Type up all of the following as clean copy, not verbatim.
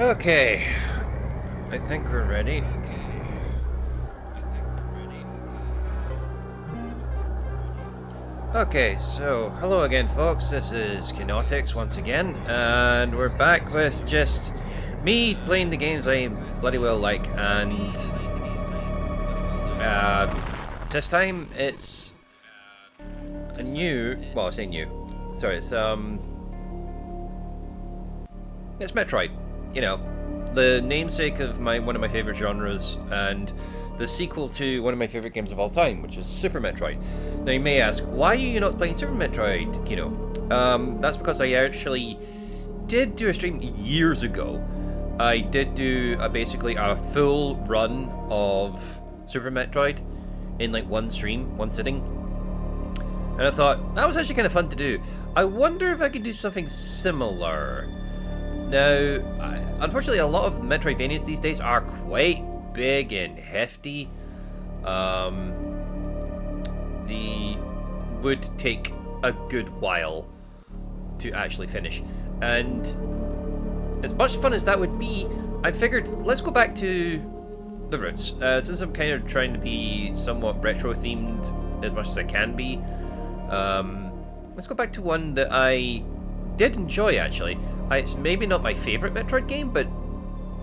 Okay, I think we're ready. Okay, so hello again, folks. This is Kinetics once again, and we're back with just me playing the games I bloody well like, and this time it's a new. Well, I say new. Sorry, it's Metroid. You know, the namesake of one of my favorite genres, and the sequel to one of my favorite games of all time, which is Super Metroid. Now you may ask, why are you not playing Super Metroid, Kino? That's because I actually did do a stream years ago. I did do basically a full run of Super Metroid in like one stream, one sitting. And I thought, that was actually kind of fun to do. I wonder if I could do something similar. Now, unfortunately, a lot of Metroidvanias these days are quite big and hefty. They would take a good while to actually finish. And as much fun as that would be, I figured, let's go back to the roots. Since I'm kind of trying to be somewhat retro-themed as much as I can be, let's go back to one that I did enjoy, actually. It's maybe not my favorite Metroid game, but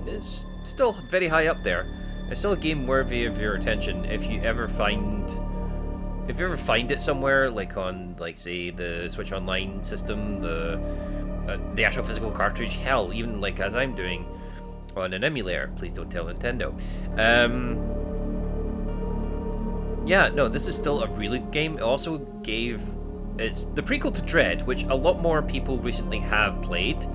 it's still very high up there. It's still a game worthy of your attention if you ever find it somewhere, like on, like, say, the Switch Online system, the actual physical cartridge. Hell, even like as I'm doing on an emulator. Please don't tell Nintendo. Yeah, no, this is still a really good game. It also it's the prequel to Dread, which a lot more people recently have played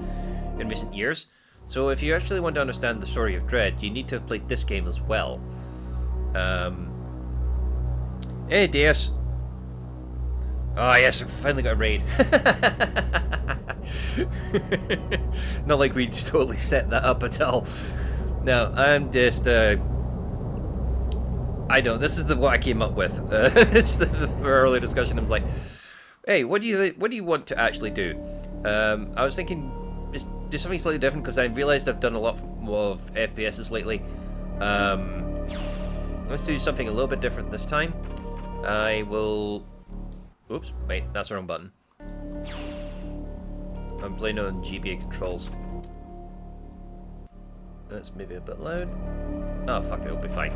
in recent years. So if you actually want to understand the story of Dread, you need to have played this game as well. Hey, DS. Oh yes, I finally got a raid. Not like we totally set that up at all. No, I'm just I know, this is what I came up with. It's the early discussion. I was like, hey, what do you want to actually do? I was thinking just do something slightly different, because I realized I've done a lot of FPSs lately. Let's do something a little bit different this time. I will... Oops, wait, that's the wrong button. I'm playing on GBA controls. That's maybe a bit loud. Oh, fuck it, it'll be fine.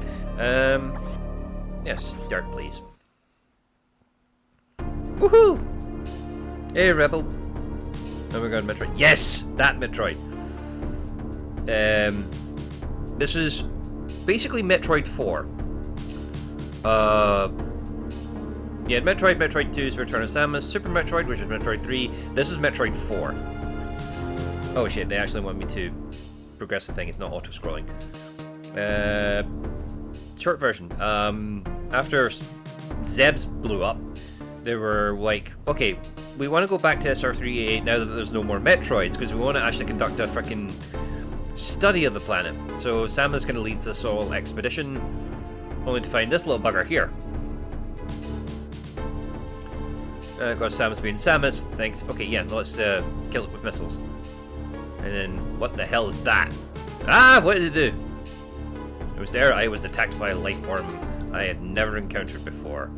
Yes, dirt, please. Woohoo! Hey, Rebel. Oh my god, Metroid. Yes! That Metroid. This is basically Metroid 4. Yeah, Metroid 2 is Return of Samus, Super Metroid, which is Metroid 3. This is Metroid 4. Oh shit, they actually want me to progress the thing. It's not auto-scrolling. Short version. After Zebs blew up, they were like, okay, we want to go back to SR388 now that there's no more Metroids, because we want to actually conduct a freaking study of the planet. So Samus kind of leads this whole expedition, only to find this little bugger here. Of course, Samus being Samus, thanks. Okay, yeah, let's kill it with missiles. And then, what the hell is that? Ah, what did it do? It was there, I was attacked by a life form I had never encountered before.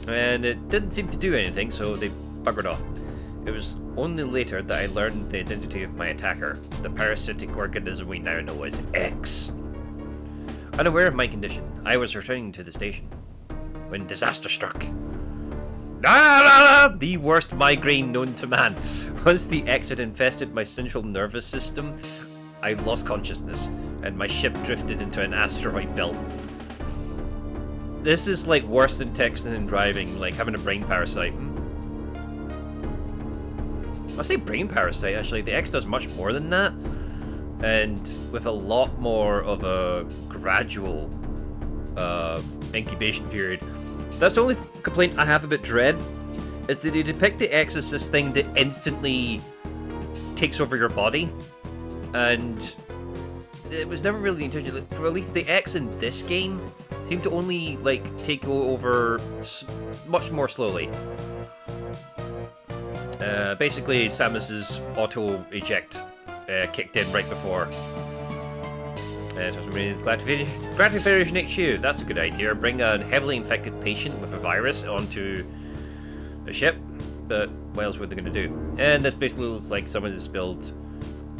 And it didn't seem to do anything, so they buggered off. It was only later that I learned the identity of my attacker, the parasitic organism we now know as X. Unaware of my condition, I was returning to the station when disaster struck. The worst migraine known to man. Once the X had infested my central nervous system, I lost consciousness, and my ship drifted into an asteroid belt. This is like worse than texting and driving, like having a brain parasite. I say brain parasite, actually. The X does much more than that, and with a lot more of a gradual incubation period. That's the only complaint I have about Dread, is that they depict the X as this thing that instantly takes over your body, and it was never really intentional. For at least the X in this game seemed to only like take over much more slowly. Basically, Samus's auto-eject kicked in right before. Gratification HQ, that's a good idea. Bring a heavily infected patient with a virus onto a ship, but what else were they going to do? And this basically looks like someone has spilled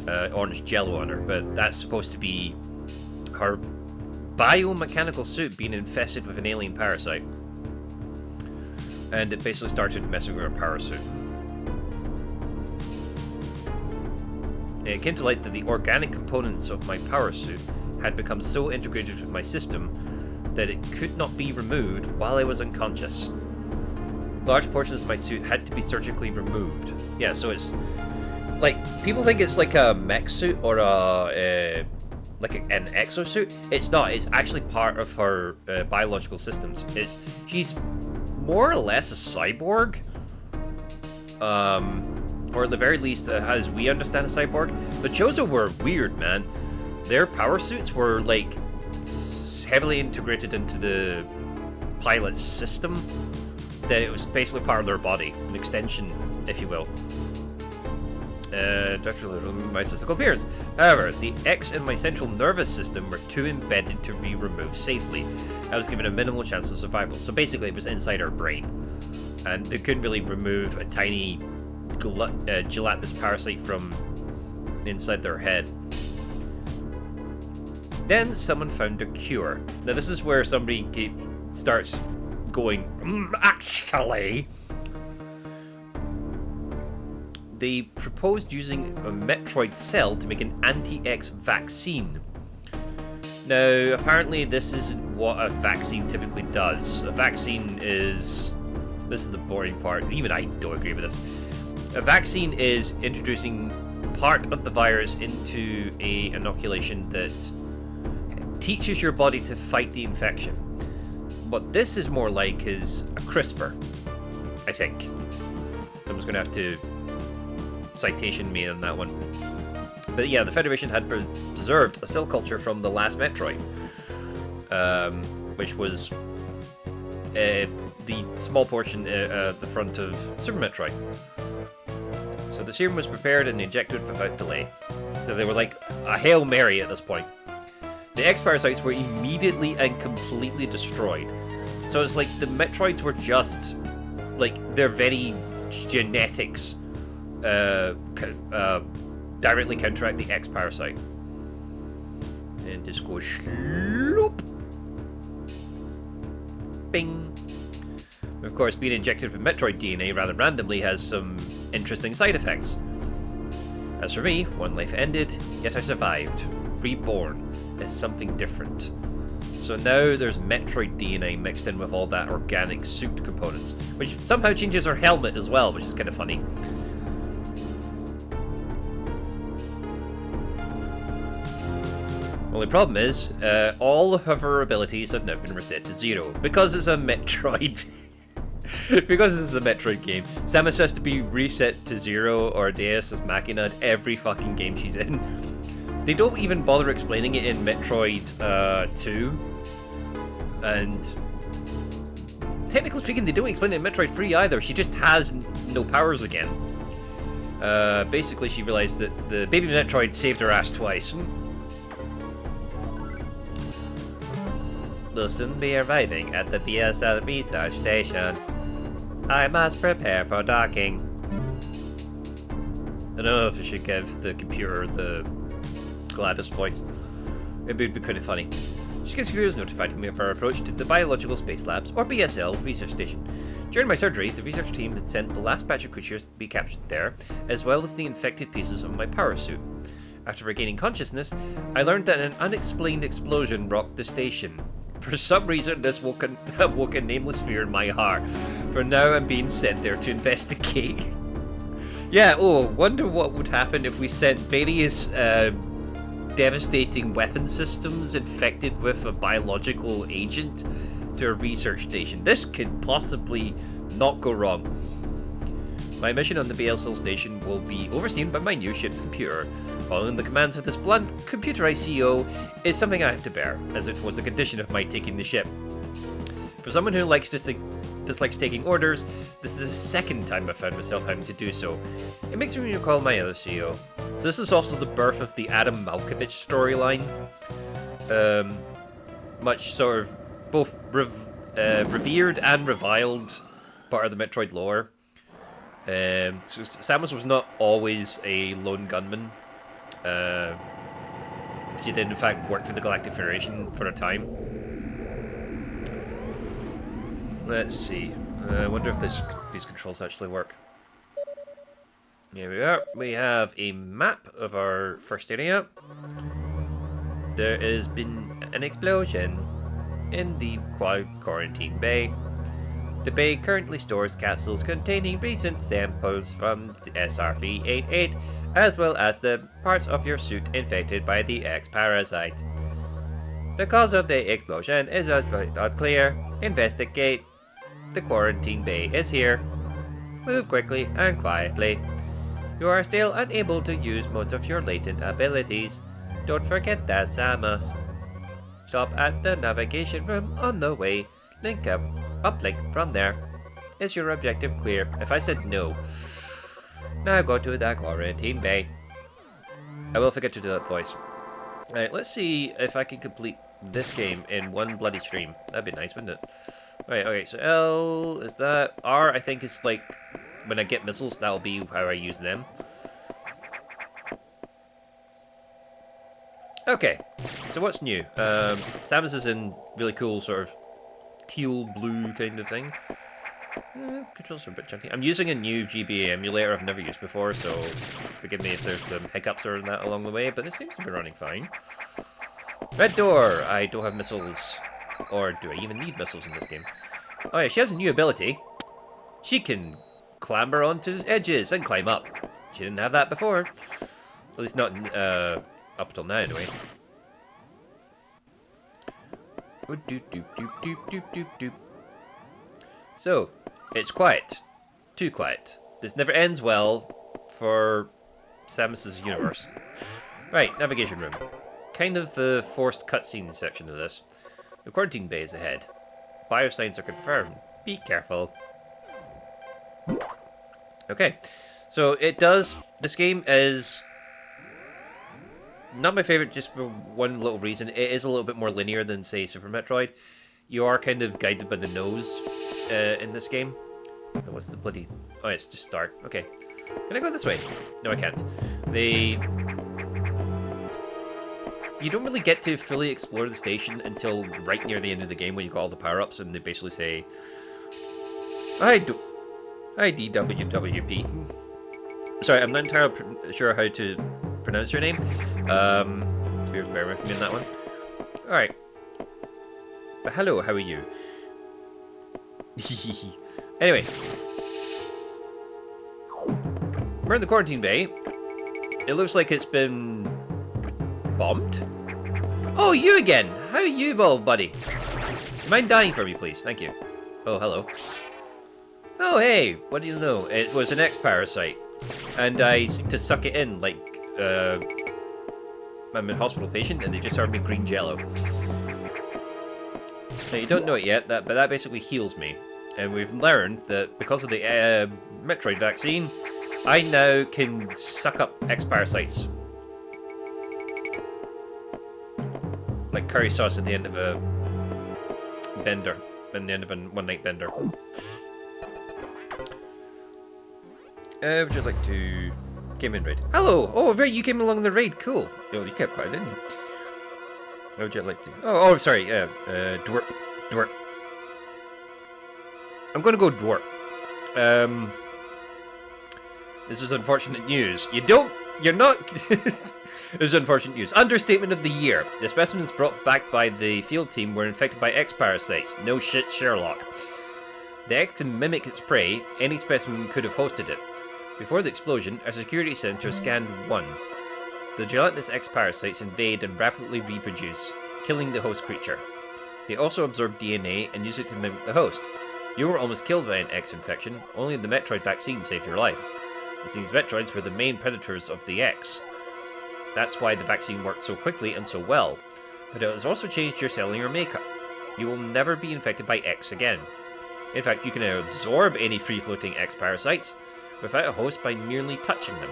orange jello on her, but that's supposed to be her biomechanical suit being infested with an alien parasite. And it basically started messing with her power suit. It came to light that the organic components of my power suit had become so integrated with my system that it could not be removed while I was unconscious. Large portions of my suit had to be surgically removed. Yeah, so it's like, people think it's like a mech suit or an exosuit. It's not. It's actually part of her biological systems. She's more or less a cyborg, or at the very least, as we understand a cyborg. The Chozo were weird, man. Their power suits were like heavily integrated into the pilot's system, that it was basically part of their body, an extension, if you will. My physical appearance. However, the X in my central nervous system were too embedded to be removed safely. I was given a minimal chance of survival. So basically, it was inside our brain, and they couldn't really remove a tiny gelatinous parasite from inside their head. Then someone found a cure. Now this is where somebody starts going, actually. They proposed using a Metroid cell to make an anti-X vaccine. Now, apparently this isn't what a vaccine typically does. A vaccine is... This is the boring part. Even I don't agree with this. A vaccine is introducing part of the virus into an inoculation that teaches your body to fight the infection. What this is more like is a CRISPR, I think. Someone's going to have to citation me on that one. But yeah, the Federation had preserved a cell culture from the last Metroid, which was the small portion at the front of Super Metroid. So the serum was prepared and injected without delay. So they were like a Hail Mary at this point. The X-Parasites were immediately and completely destroyed. So it's like the Metroids were just, like, their very genetics directly counteract the X-Parasite. And just goes sloop. Bing. Of course, being injected with Metroid DNA rather randomly has some interesting side effects. As for me, one life ended, yet I survived. Reborn as something different. So now there's Metroid DNA mixed in with all that organic suit components, which somehow changes her helmet as well, which is kind of funny. Only problem is, all of her abilities have now been reset to 0, because it's a Metroid. Because this is a Metroid game, Samus has to be reset to 0 or Deus Ex Machina every fucking game she's in. They don't even bother explaining it in Metroid 2, and technically speaking, they don't explain it in Metroid 3 either. She just has no powers again. Basically, she realized that the baby Metroid saved her ass twice. Will soon be arriving at the BSL research station. I must prepare for docking. I don't know if I should give the computer the Gladys voice. It would be kind of funny. Shika's computer has notified me of our approach to the Biological Space Labs, or BSL, research station. During my surgery, the research team had sent the last batch of creatures to be captured there, as well as the infected pieces of my power suit. After regaining consciousness, I learned that an unexplained explosion rocked the station. For some reason, this woke a nameless fear in my heart. For now, I'm being sent there to investigate. Yeah, wonder what would happen if we sent various devastating weapon systems infected with a biological agent to a research station. This could possibly not go wrong. My mission on the BSL station will be overseen by my new ship's computer. Following the commands of this blunt, computerized CEO is something I have to bear, as it was a condition of my taking the ship. For someone who likes to dislikes taking orders, this is the second time I've found myself having to do so. It makes me recall my other CEO. So this is also the birth of the Adam Malkovich storyline. Much sort of both revered and reviled part of the Metroid lore. So Samus was not always a lone gunman. She did in fact work for the Galactic Federation for a time. Let's see. I wonder if these controls actually work. Here we are. We have a map of our first area. There has been an explosion in the quarantine bay. The bay currently stores capsules containing recent samples from the SRV-88, as well as the parts of your suit infected by the X-parasite. The cause of the explosion is not clear. Investigate. The quarantine bay is here. Move quickly and quietly. You are still unable to use most of your latent abilities. Don't forget that, Samus. Stop at the navigation room on the way. Link up. Uplink from there. Is your objective clear? If I said no. Now go to the quarantine bay. I will forget to do that voice. Alright, let's see if I can complete this game in one bloody stream. That'd be nice, wouldn't it? Right, okay, so L is that. R, I think, is like when I get missiles, that'll be how I use them. Okay, so what's new? Samus is in really cool sort of teal blue kind of thing. Controls are a bit chunky. I'm using a new GBA emulator I've never used before, so forgive me if there's some hiccups or that along the way, but it seems to be running fine. Red door! I don't have missiles. Or do I even need missiles in this game? Oh yeah, she has a new ability. She can clamber onto edges and climb up. She didn't have that before. At least not up till now, anyway. So, it's quiet. Too quiet. This never ends well for Samus's universe. Right, navigation room. Kind of the forced cutscene section of this. The quarantine bay is ahead. Biosigns are confirmed. Be careful. Okay, so it does. This game is not my favorite just for one little reason. It is a little bit more linear than, say, Super Metroid. You are kind of guided by the nose in this game. Oh, what's the bloody... Oh, it's just start. Okay. Can I go this way? No, I can't. You don't really get to fully explore the station until right near the end of the game when you got all the power-ups and they basically say, IDWWP. Sorry, I'm not entirely sure how to pronounce your name. Bear with me on that one. Alright. But hello, how are you? Anyway. We're in the quarantine bay. It looks like it's been bombed? Oh, you again! How are you, buddy? You mind dying for me, please? Thank you. Oh, hello. Oh, hey! What do you know? It was an X-parasite. And I seem to suck it in like, I'm a hospital patient and they just served me green jello. Now, you don't know it yet, but that basically heals me. And we've learned that because of the Metroid vaccine, I now can suck up X-parasites. Like curry sauce at the end of a bender. At the end of a one-night bender. Would you like to... Game in raid. Hello! Oh, right, you came along the raid. Cool. Oh, you kept quiet, didn't you? What would you like to... Oh, sorry. Dwarf. Dwarf. I'm going to go dwarf. This is unfortunate news. You're not... This is unfortunate news. Understatement of the year. The specimens brought back by the field team were infected by X-parasites. No shit, Sherlock. The X can mimic its prey. Any specimen could have hosted it. Before the explosion, our security center scanned one. The gelatinous X-parasites invade and rapidly reproduce, killing the host creature. They also absorb DNA and use it to mimic the host. You were almost killed by an X-infection. Only the Metroid vaccine saved your life. It seems Metroids were the main predators of the X. That's why the vaccine worked so quickly and so well. But it has also changed your cellular makeup. You will never be infected by X again. In fact, you can absorb any free-floating X-parasites without a host by merely touching them.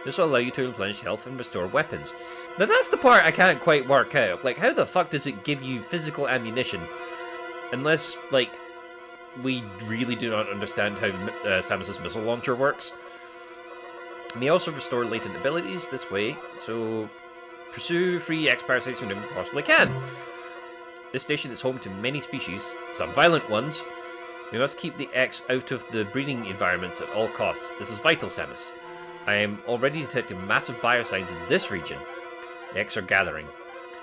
This will allow you to replenish health and restore weapons. Now that's the part I can't quite work out. Like, how the fuck does it give you physical ammunition? Unless, like, we really do not understand how Samus's missile launcher works. It may also restore latent abilities this way, so pursue free X-parasites whenever you possibly can. This station is home to many species, some violent ones. We must keep the X out of the breeding environments at all costs. This is vital, Samus. I am already detecting massive biosigns in this region. The X are gathering.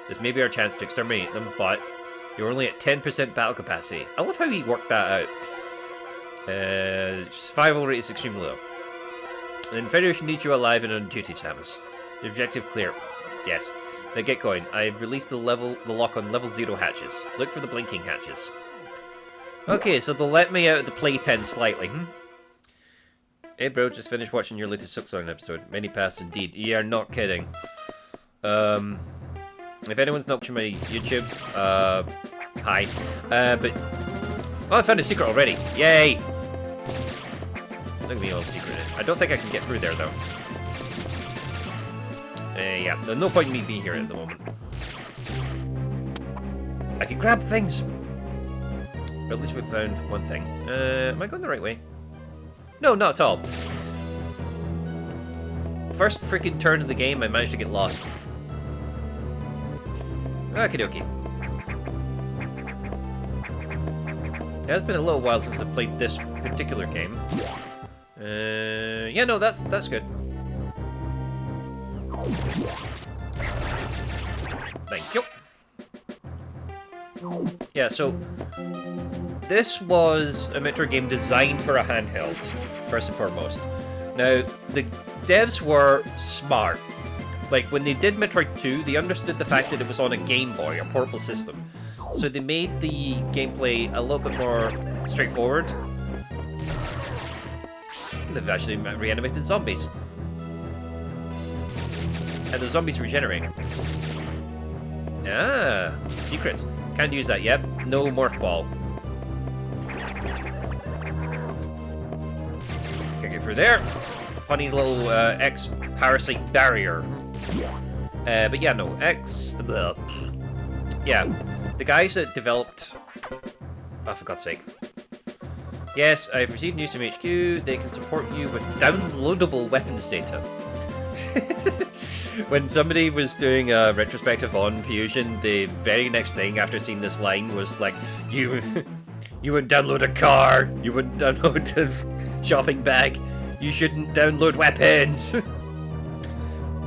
This may be our chance to exterminate them, but you're only at 10% battle capacity. I love how he worked that out. Survival rate is extremely low. The Federation needs you alive and on duty, Samus. The objective clear. Yes. Now get going. I've released the lock on level 0 hatches. Look for the blinking hatches. Okay, so they'll let me out of the playpen slightly. Hey bro, just finished watching your latest Silksong episode. Many paths indeed. You are not kidding. If anyone's not watching my YouTube, hi. But oh, I found a secret already. Yay! Look at me all secreted. I don't think I can get through there though. Yeah, there's no point in me being here at the moment. I can grab things! But at least we've found one thing. Am I going the right way? No, not at all. First freaking turn of the game, I managed to get lost. Okie dokie. Yeah, it's been a little while since I've played this particular game. Yeah, no, that's good. Thank you. Yeah, so this was a Metroid game designed for a handheld, first and foremost. Now, the devs were smart. Like, when they did Metroid 2, they understood the fact that it was on a Game Boy, a portable system. So they made the gameplay a little bit more straightforward. They've actually reanimated zombies. And the zombies regenerate. Ah, secrets. Can't use that yet. No morph ball. Can't get through there. Funny little X-parasite barrier. But yeah, no, yeah, the guys that developed... Oh, for God's sake. Yes, I've received news from HQ. They can support you with downloadable weapons data. When somebody was doing a retrospective on Fusion, the very next thing after seeing this line was like, you wouldn't download a car, you wouldn't download a shopping bag, you shouldn't download weapons.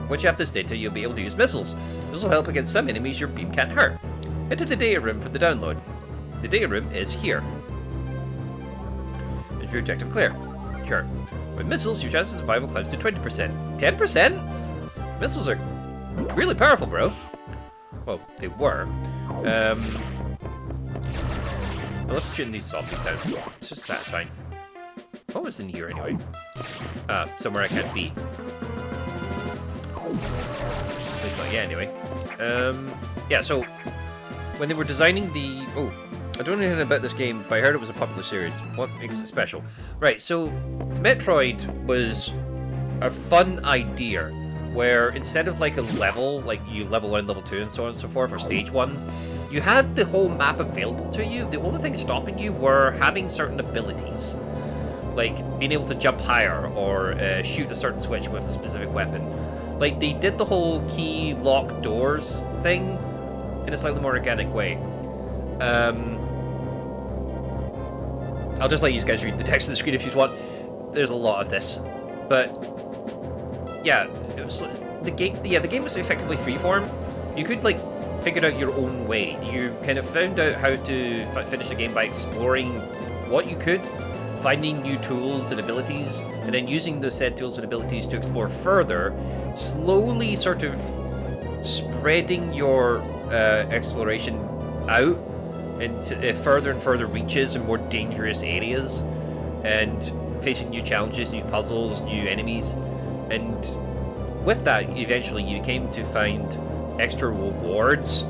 Once you have this data, you'll be able to use missiles. This will help against some enemies your beam can't hurt. Enter the data room for the download. The data room is here. Is your objective clear? Sure. With missiles, your chance of survival climbs to 20%. 10%? Missiles are really powerful, bro. Well, they were. I love shooting these zombies down. It's just satisfying. What was in here anyway? Somewhere I can't be. At least not yet, anyway. Yeah, so when they were designing the... Oh, I don't know anything about this game, but I heard it was a popular series. What makes it special? Right, so Metroid was a fun idea where instead of like a level, like you level 1, level 2, and so on and so forth, or stage 1s, you had the whole map available to you. The only thing stopping you were having certain abilities. Like being able to jump higher or shoot a certain switch with a specific weapon. Like, they did the whole key lock doors thing in a slightly more organic way. I'll just let you guys read the text of the screen if you want. There's a lot of this. But, yeah, it was, the game was effectively freeform. You could, like, figure out your own way. You kind of found out how to finish the game by exploring what you could, finding new tools and abilities, and then using those said tools and abilities to explore further, slowly sort of spreading your exploration out into further and further reaches and more dangerous areas, and facing new challenges, new puzzles, new enemies. And with that, eventually you came to find extra rewards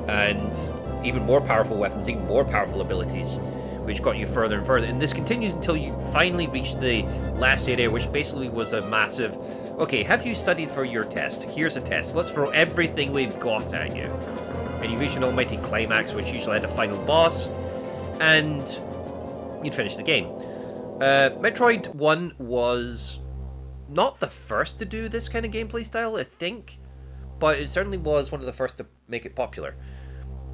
and even more powerful weapons, even more powerful abilities, which got you further and further. And this continues until you finally reach the last area, which basically was a massive, okay, have you studied for your test? Here's a test. Let's throw everything we've got at you. And you reach an almighty climax, which usually had a final boss, and you'd finish the game. Metroid 1 was not the first to do this kind of gameplay style, I think, but it certainly was one of the first to make it popular.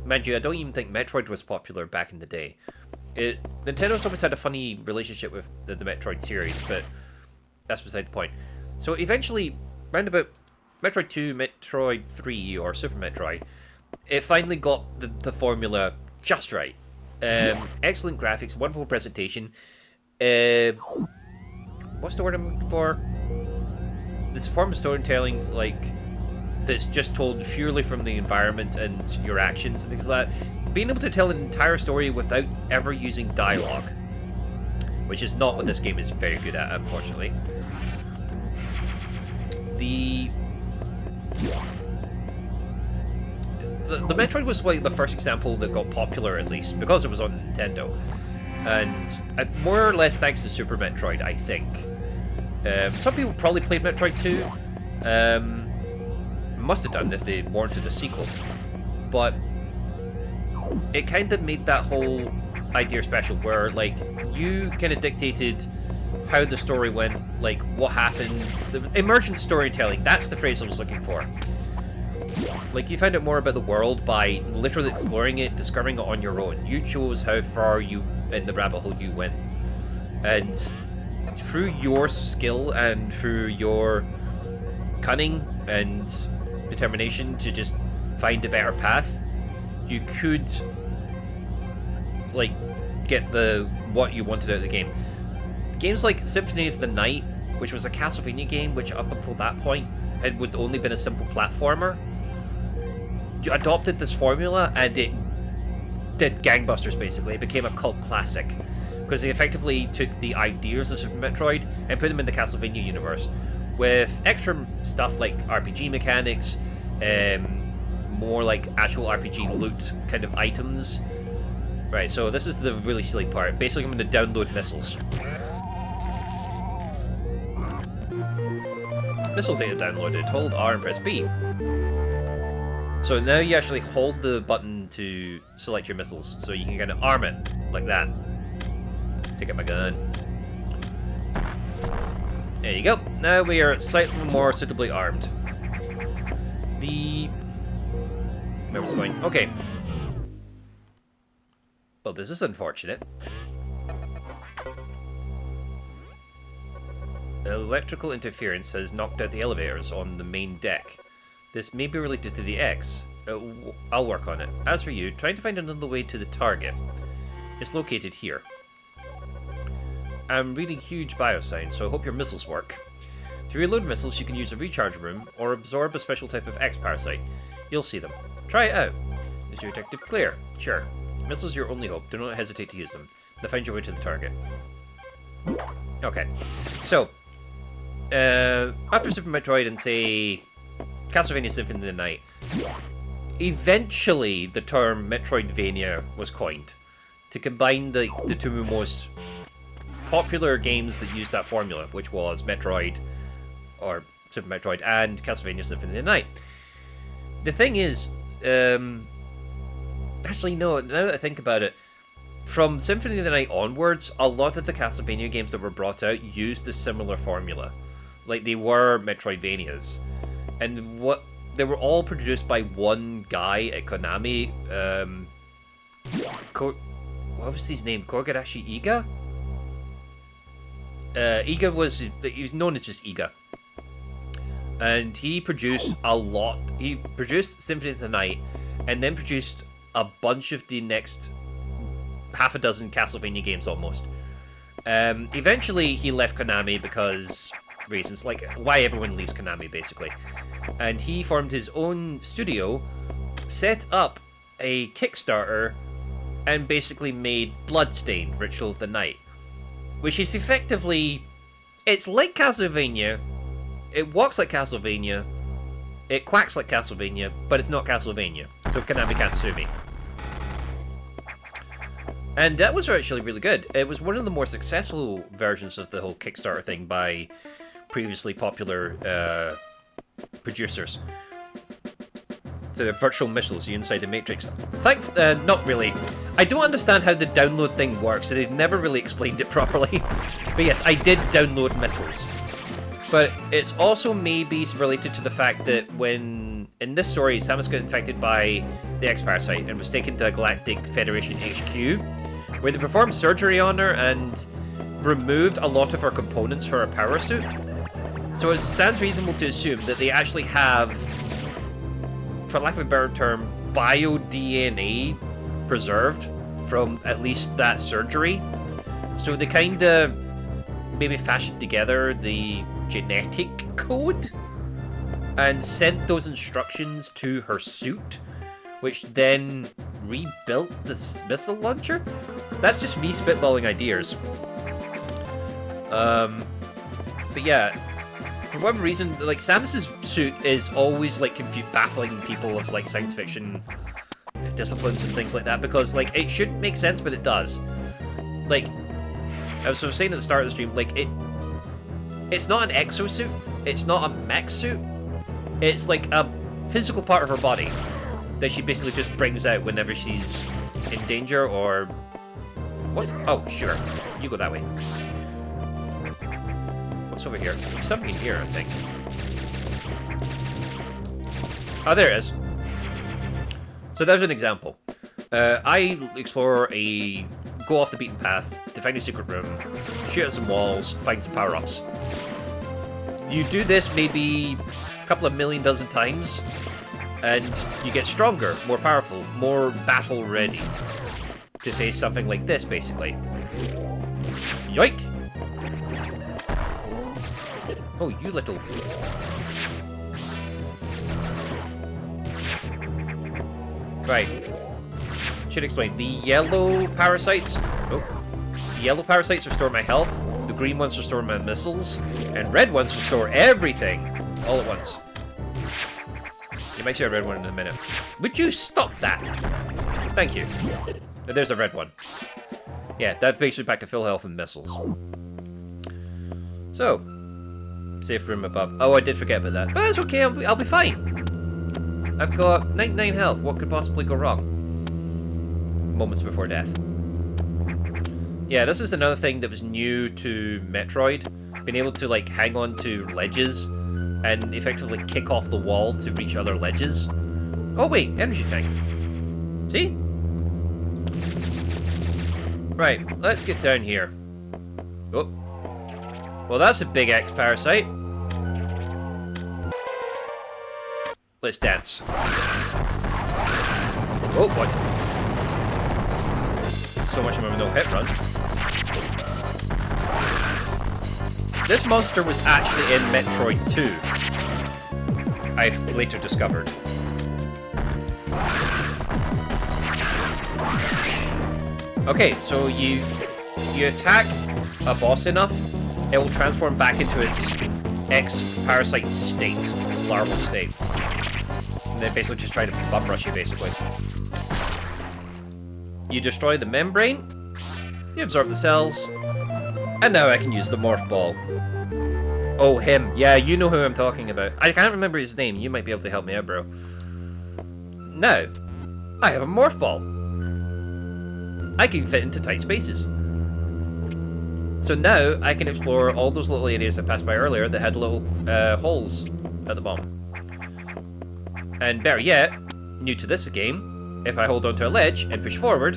Mind you, I don't even think Metroid was popular back in the day. Nintendo's always had a funny relationship with the Metroid series, but that's beside the point. So eventually, round about Metroid 2, Metroid 3, or Super Metroid, it finally got the formula just right. Excellent graphics, wonderful presentation. What's the word I'm looking for? This form of storytelling, like, that's just told purely from the environment and your actions and things like that. Being able to tell an entire story without ever using dialogue, which is not what this game is very good at, unfortunately. The Metroid was like the first example that got popular, at least, because it was on Nintendo. And more or less thanks to Super Metroid, I think. Some people probably played Metroid 2. Must have done if they warranted a sequel. But it kind of made that whole idea special, where, like, you kind of dictated how the story went, like, what happened. Emergent storytelling, that's the phrase I was looking for. Like, you found out more about the world by literally exploring it, discovering it on your own. You chose how far you, in the rabbit hole you went. And through your skill and through your cunning and determination to just find a better path, you could, like, get what you wanted out of the game. Games like Symphony of the Night, which was a Castlevania game, which up until that point would only been a simple platformer, you adopted this formula and it did gangbusters, basically. It became a cult classic because they effectively took the ideas of Super Metroid and put them in the Castlevania universe with extra stuff like RPG mechanics, more like actual RPG loot kind of items. Right, so this is the really silly part. Basically, I'm going to download missiles. Missile data downloaded. Hold R and press B. So now you actually hold the button to select your missiles, so you can kind of arm it like that. Take out my gun. There you go. Now we are slightly more suitably armed. Where was it going? Okay. Well, this is unfortunate. Electrical interference has knocked out the elevators on the main deck. This may be related to the X. I'll work on it. As for you, trying to find another way to the target. It's located here. I'm reading huge bioscience, so I hope your missiles work. To reload missiles, you can use a recharge room or absorb a special type of X parasite. You'll see them. Try it out. Is your objective clear? Sure. Missiles are your only hope. Do not hesitate to use them. Now find your way to the target. Okay. So, after Super Metroid and, say, Castlevania Symphony of the Night, eventually the term Metroidvania was coined to combine the two most popular games that used that formula, which was Metroid, or Super Metroid, and Castlevania Symphony of the Night. The thing is, actually no, now that I think about it, from Symphony of the Night onwards, a lot of the Castlevania games that were brought out used a similar formula. Like, they were Metroidvanias. And they were all produced by one guy at Konami. What was his name? Kogarashi Iga? Iga he was known as just Iga. And he produced a lot. He produced Symphony of the Night, and then produced a bunch of the next half a dozen Castlevania games almost. Eventually he left Konami because reasons, like why everyone leaves Konami basically. And he formed his own studio, set up a Kickstarter, and basically made Bloodstained Ritual of the Night. Which is effectively, it's like Castlevania, it walks like Castlevania, it quacks like Castlevania, but it's not Castlevania. So Konami can't sue me. And that was actually really good. It was one of the more successful versions of the whole Kickstarter thing by previously popular producers. So the virtual missiles inside the Matrix. Not really. I don't understand how the download thing works, so they've never really explained it properly. But yes, I did download missiles. But it's also maybe related to the fact that when, in this story, Samus got infected by the X-Parasite and was taken to Galactic Federation HQ, where they performed surgery on her and removed a lot of her components for her power suit. So it stands reasonable to assume that they actually have, for lack of a better term, bio-DNA preserved from at least that surgery. So they kinda maybe fashioned together the genetic code and sent those instructions to her suit, which then rebuilt this missile launcher. That's just me spitballing ideas. But yeah, for whatever reason, like, Samus's suit is always like baffling people of like science fiction disciplines and things like that, because like it shouldn't make sense, but it does. Like I was saying at the start of the stream, like it's not an exosuit, it's not a mech suit, it's like a physical part of her body that she basically just brings out whenever she's in danger or what's. Oh, sure, you go that way. What's over here? There's something in here, I think. Oh, there it is. So there's an example. I explore go off the beaten path, to find a secret room, shoot at some walls, find some power-ups. You do this maybe a couple of million dozen times, and you get stronger, more powerful, more battle-ready to face something like this, basically. Yikes! Oh, you little... Right. Should explain. The yellow parasites... Oh. The yellow parasites restore my health, the green ones restore my missiles, and red ones restore everything all at once. You might see a red one in a minute. Would you stop that? Thank you. There's a red one. Yeah, that takes me back to full health and missiles. So... Safe room above. Oh, I did forget about that. But that's okay, I'll be fine. I've got 99 health. What could possibly go wrong? Moments before death. Yeah, this is another thing that was new to Metroid. Being able to, like, hang on to ledges and effectively kick off the wall to reach other ledges. Oh, wait, energy tank. See? Right, let's get down here. Oh. Well, that's a big X-Parasite. Let's dance. Oh, boy. So much of a no-hit run. This monster was actually in Metroid 2. I've later discovered. Okay, so you attack a boss enough, it will transform back into its X-Parasite state, its larval state. And then basically just try to bum rush you, basically. You destroy the membrane, you absorb the cells, and now I can use the Morph Ball. Oh, him. Yeah, you know who I'm talking about. I can't remember his name, you might be able to help me out, bro. Now, I have a Morph Ball. I can fit into tight spaces. So now I can explore all those little areas I passed by earlier that had little holes at the bottom. And better yet, new to this game, if I hold onto a ledge and push forward,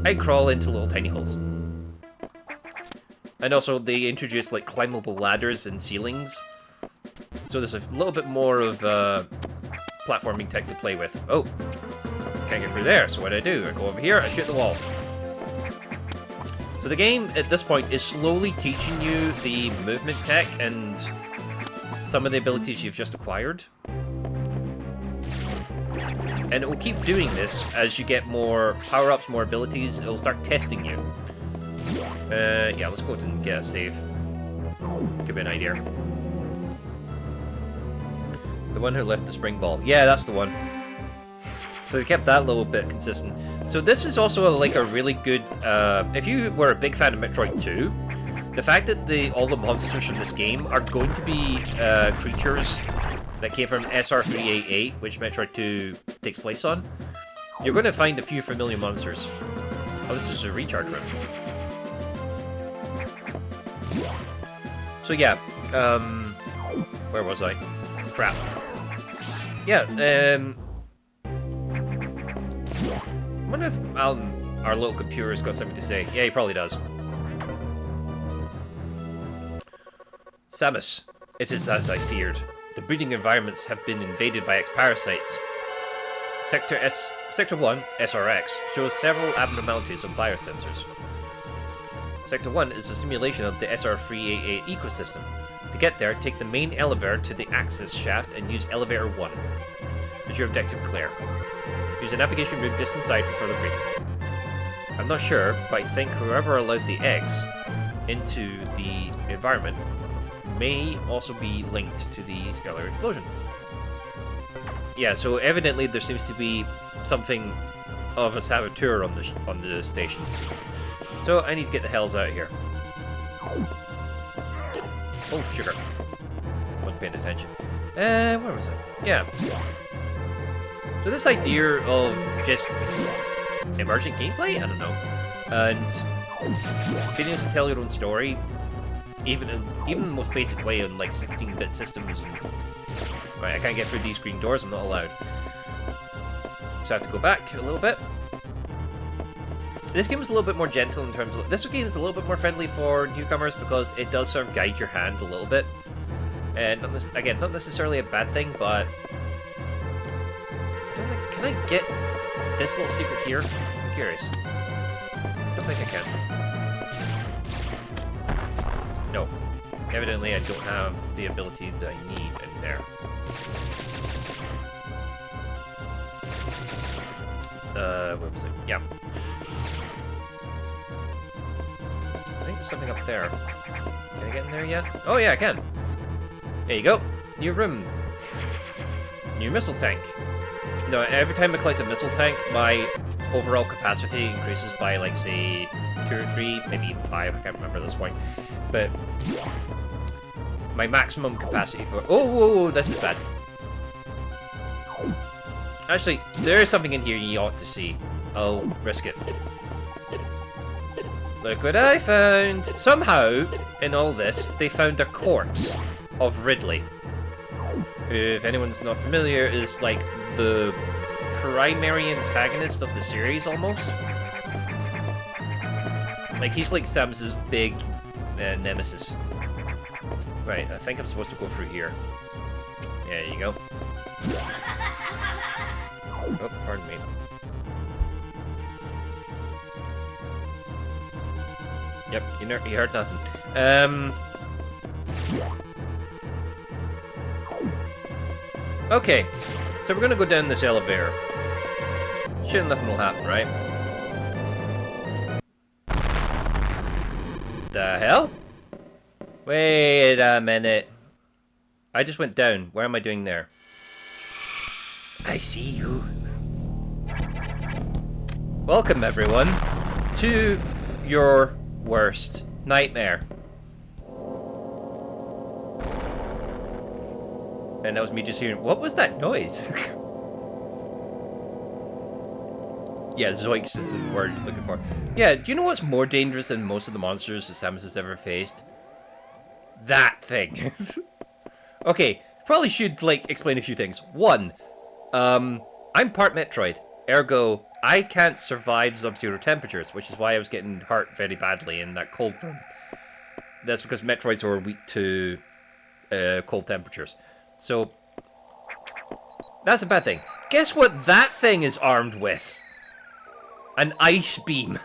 I crawl into little tiny holes. And also they introduced like climbable ladders and ceilings, so there's a little bit more of platforming tech to play with. Oh, can't get through there, so what do? I go over here, I shoot the wall. So the game, at this point, is slowly teaching you the movement tech and some of the abilities you've just acquired. And it will keep doing this as you get more power-ups, more abilities. It will start testing you. Yeah, let's go ahead and get a save. Give me an idea. The one who left the spring ball. Yeah, that's the one. So they kept that little bit consistent. So this is also like a really good, if you were a big fan of Metroid 2, the fact that all the monsters from this game are going to be creatures that came from SR388, which Metroid 2 takes place on, you're going to find a few familiar monsters. Oh, this is a recharge room. So yeah, where was I? Crap. Yeah, I wonder if our little computer's got something to say. Yeah, he probably does. Samus, it is as I feared. The breeding environments have been invaded by X-parasites. Sector 1, SRX, shows several abnormalities on biosensors. Sector 1 is a simulation of the SR388 ecosystem. To get there, take the main elevator to the access shaft and use elevator 1. Is your objective clear? Use a navigation route just inside for further breeding. I'm not sure, but I think whoever allowed the eggs into the environment may also be linked to the scalar explosion. Yeah, so evidently there seems to be something of a saboteur on the station. So I need to get the hells out of here. Oh, sugar. Wasn't paying attention. Where was I? Yeah. So this idea of just emergent gameplay? I don't know. And being able to tell your own story, even in the most basic way on like 16-bit systems. And, right, I can't get through these green doors, I'm not allowed. So I have to go back a little bit. This game is a little bit more gentle in terms of... This game is a little bit more friendly for newcomers because it does sort of guide your hand a little bit. And again, not necessarily a bad thing, but... Can I get this little secret here? I'm curious. I don't think I can. No. Evidently I don't have the ability that I need in there. Where was it? Yeah. I think there's something up there. Can I get in there yet? Oh yeah, I can. There you go. New room. New missile tank. No, every time I collect a missile tank, my overall capacity increases by, like, say, 2 or 3, maybe even 5, I can't remember at this point. But my maximum capacity for... Oh, whoa, whoa, this is bad. Actually, there is something in here you ought to see. I'll risk it. Look what I found! Somehow, in all this, they found a corpse of Ridley. Who, if anyone's not familiar, is like the primary antagonist of the series, almost. Like, he's like Samus's big nemesis. Right, I think I'm supposed to go through here. Yeah, there you go. Oh, pardon me. Yep, you heard nothing. Okay, so we're gonna go down this elevator. Sure, nothing will happen, right? The hell? Wait a minute. I just went down. Where am I doing there? I see you. Welcome, everyone, to your worst nightmare. And that was me just hearing, what was that noise? Yeah, zoinks is the word you're looking for. Yeah, do you know what's more dangerous than most of the monsters that Samus has ever faced? That thing. Okay, probably should, like, explain a few things. One, I'm part Metroid, ergo, I can't survive sub-zero temperatures, which is why I was getting hurt very badly in that cold room. That's because Metroids are weak to cold temperatures. So, that's a bad thing. Guess what that thing is armed with? An ice beam.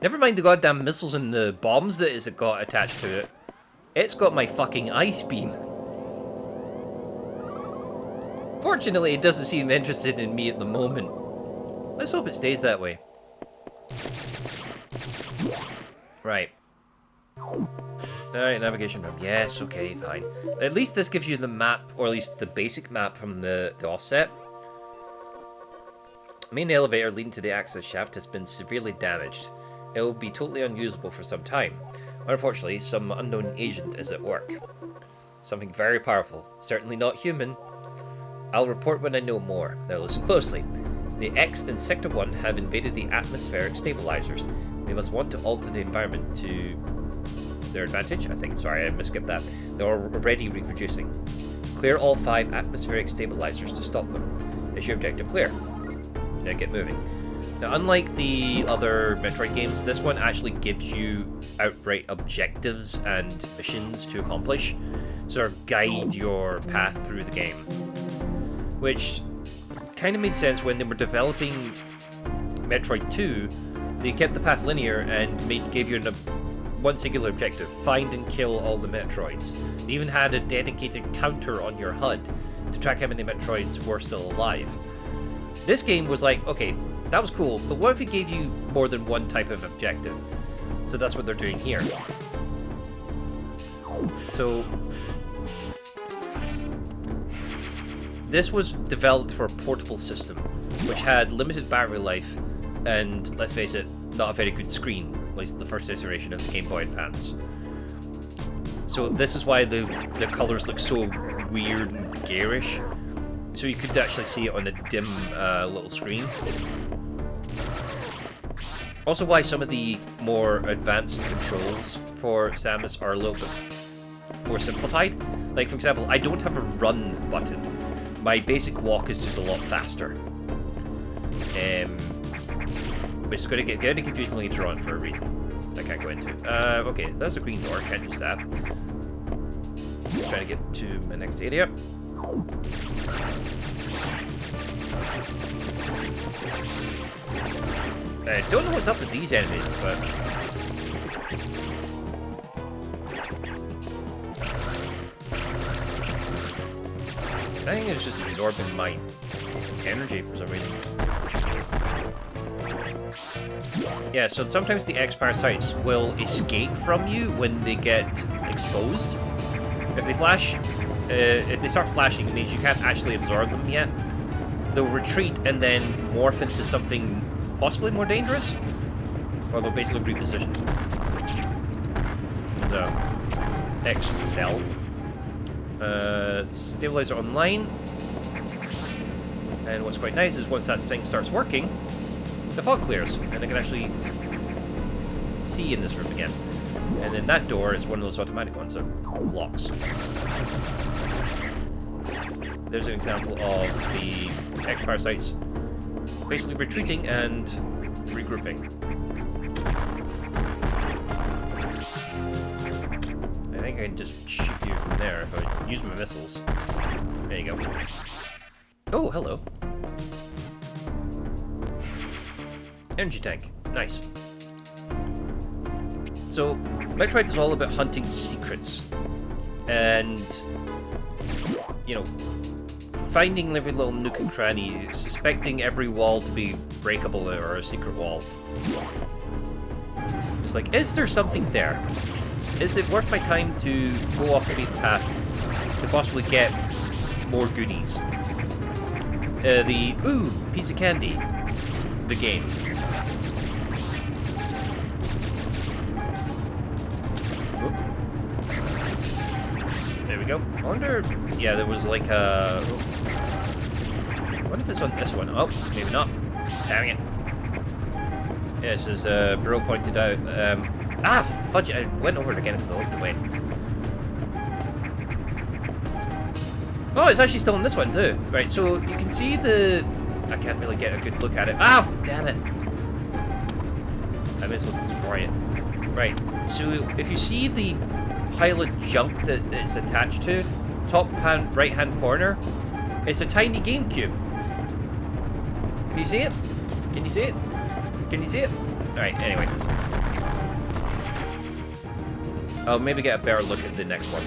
Never mind the goddamn missiles and the bombs that it's got attached to it. It's got my fucking ice beam. Fortunately, it doesn't seem interested in me at the moment. Let's hope it stays that way. Right. Alright, navigation room. Yes, okay, fine. At least this gives you the map, or at least the basic map from the offset. The main elevator leading to the access shaft has been severely damaged. It will be totally unusable for some time. Unfortunately, some unknown agent is at work. Something very powerful. Certainly not human. I'll report when I know more. Now listen closely. The X and Sector 1 have invaded the atmospheric stabilizers. They must want to alter the environment to their advantage, I think. Sorry, I misskipped that. They're already reproducing. Clear all 5 atmospheric stabilizers to stop them. Is your objective clear? Now get moving. Now, unlike the other Metroid games, this one actually gives you outright objectives and missions to accomplish, sort of guide your path through the game. Which kind of made sense when they were developing Metroid 2. They kept the path linear and gave you one singular objective: find and kill all the Metroids. They even had a dedicated counter on your HUD to track how many Metroids were still alive. This game was like, okay, that was cool, but what if it gave you more than one type of objective? So that's what they're doing here. So this was developed for a portable system, which had limited battery life and, let's face it, not a very good screen, at least the first iteration of the Game Boy Advance. So this is why the colors look so weird and garish. So you could actually see it on a dim little screen. Also why some of the more advanced controls for Samus are a little bit more simplified. Like, for example, I don't have a run button. My basic walk is just a lot faster. Which is going to get confusing later on for a reason I can't go into. Okay, that's a green door, can't use that. Just trying to get to my next area. I don't know what's up with these enemies, but I think it's just absorbing my energy for some reason. Yeah, so sometimes the X-Parasites will escape from you when they get exposed. If they flash, if they start flashing, it means you can't actually absorb them yet. They'll retreat and then morph into something possibly more dangerous, or they'll basically reposition. The X cell. Stabilizer online. And what's quite nice is once that thing starts working, the fog clears, and I can actually see in this room again. And then that door is one of those automatic ones that locks. There's an example of the X-Parasites basically retreating and regrouping. I think I can just shoot you from there if I use my missiles. There you go. Oh, hello. Energy tank. Nice. So, Metroid is all about hunting secrets. And, you know, finding every little nook and cranny, suspecting every wall to be breakable or a secret wall. It's like, is there something there? Is it worth my time to go off the beaten path to possibly get more goodies? Ooh, piece of candy. The game. There we go. I wonder... Yeah, there was like a... I wonder if it's on this one. Oh, maybe not. Damn it. Yes, as Bro pointed out. Fudge! I went over it again because I looked away. Oh, it's actually still on this one too. Right, so you can see the... I can't really get a good look at it. Ah, damn it! I may as well destroy it. Right, so if you see the pile of junk that it's attached to, top right hand corner, it's a tiny GameCube. Can you see it? Can you see it? Can you see it? Alright, anyway. I'll maybe get a better look at the next one.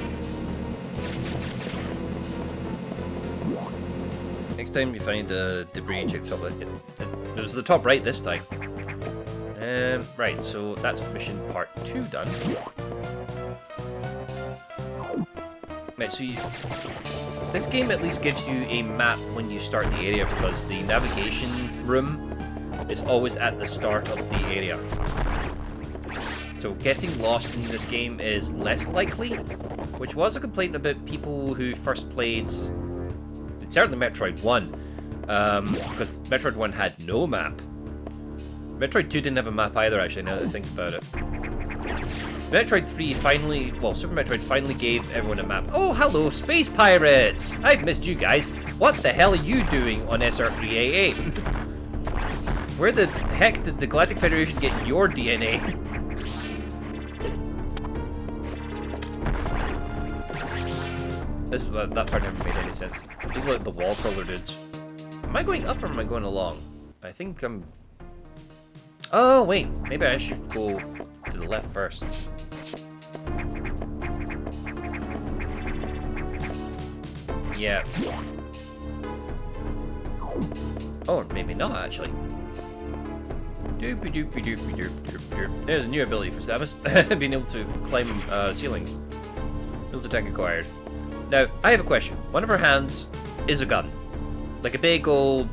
Next time you find a debris check top, it was the top right this time. Right, so that's mission part 2 done. Right, so this game at least gives you a map when you start the area, because the navigation room is always at the start of the area. So getting lost in this game is less likely, which was a complaint about people who first played, certainly Metroid 1, because Metroid 1 had no map. Metroid 2 didn't have a map either, actually, now that I think about it. Metroid 3 finally, well, Super Metroid finally gave everyone a map. Oh, hello, Space Pirates! I've missed you guys. What the hell are you doing on SR3AA? Where the heck did the Galactic Federation get your DNA? That part never made any sense. These are like the wall crawler dudes. Am I going up or am I going along? I think I'm... Oh, wait. Maybe I should go to the left first. Yeah. Oh, maybe not, actually. Doopy doopy doopy doop doop doop. There's a new ability for Samus. Being able to climb ceilings. Skills attack acquired. Now, I have a question. One of her hands is a gun. Like a big old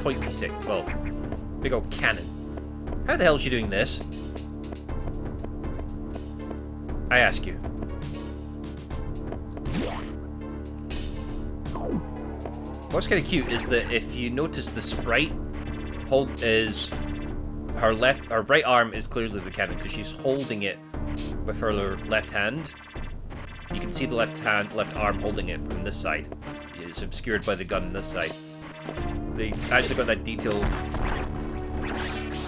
pointy stick. Well, big old cannon. How the hell is she doing this? I ask you. What's kind of cute is that if you notice the sprite is her right arm is clearly the cannon because she's holding it with her left hand. You can see the left arm holding it from this side. It's obscured by the gun on this side. They actually got that detail.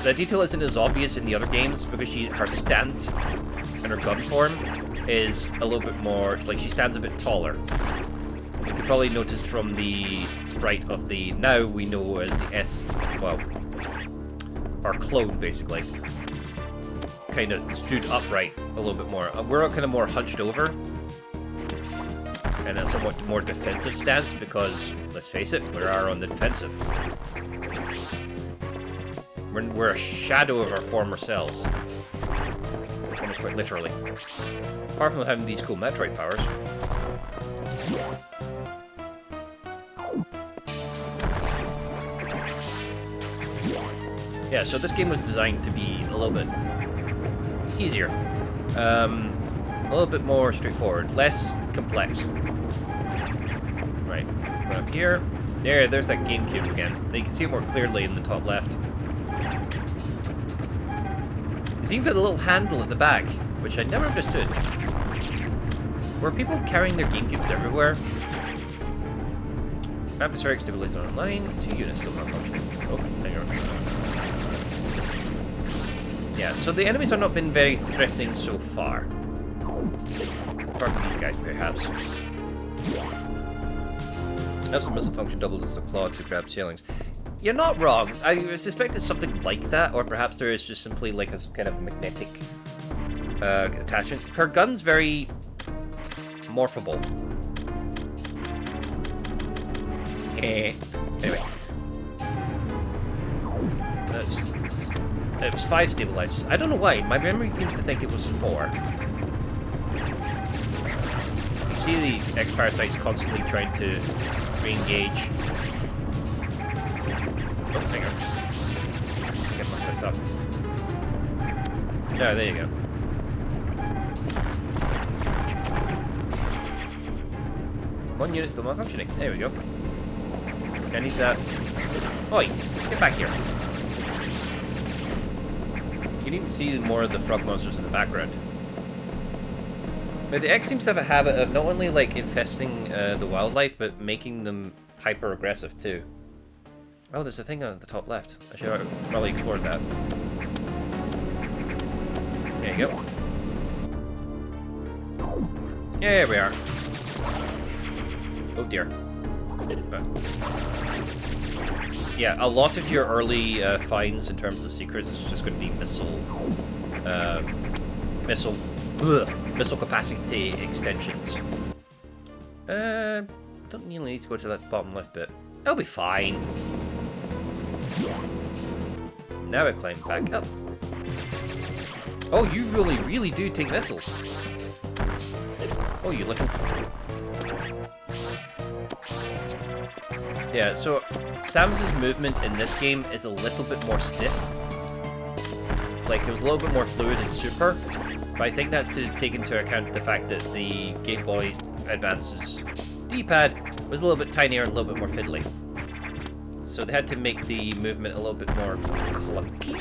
That detail isn't as obvious in the other games because her stance and her gun form is a little bit more, like she stands a bit taller. You could probably notice from the sprite of the, now we know as the S, well, our clone basically, kind of stood upright a little bit more. We're kind of more hunched over, and a somewhat more defensive stance because, let's face it, we are on the defensive. We're a shadow of our former selves. Almost quite literally. Apart from having these cool Metroid powers. Yeah, so this game was designed to be a little bit easier. A little bit more straightforward. Less complex. Right. Go up here. There's that GameCube again. Now you can see it more clearly in the top left. It's even got a little handle at the back, which I never understood. Were people carrying their GameCubes everywhere? Atmospheric stabilizer online. 2 units still not functioning. Oh, hang on. Yeah, so the enemies have not been very threatening so far. Apart from these guys, perhaps. Have some missile function doubled as the claw to grab ceilings. You're not wrong. I suspect it's something like that, or perhaps there is just simply like a kind of magnetic attachment. Her gun's very morphable. Anyway. It was 5 stabilizers. I don't know why. My memory seems to think it was 4. You see the X-Parasites constantly trying to re-engage. Oh, hang on. Get this up. Yeah, there you go. One unit still malfunctioning. There we go. I need that. Oi! Get back here. You can even see more of the frog monsters in the background. But the X seems to have a habit of not only like infesting the wildlife, but making them hyper aggressive too. Oh, there's a thing on the top left. I should have probably explored that. There you go. Yeah, here we are. Oh dear. Yeah, a lot of your early finds in terms of secrets is just going to be missile capacity extensions. Don't really need to go to that bottom left bit. It'll be fine. Now I climb back up. Oh, you really do take missiles. Oh, you looking? Yeah, so Samus's movement in this game is a little bit more stiff. Like, it was a little bit more fluid in Super, but I think that's to take into account the fact that the Game Boy Advance's D-pad was a little bit tinier and a little bit more fiddly. So they had to make the movement a little bit more clunky,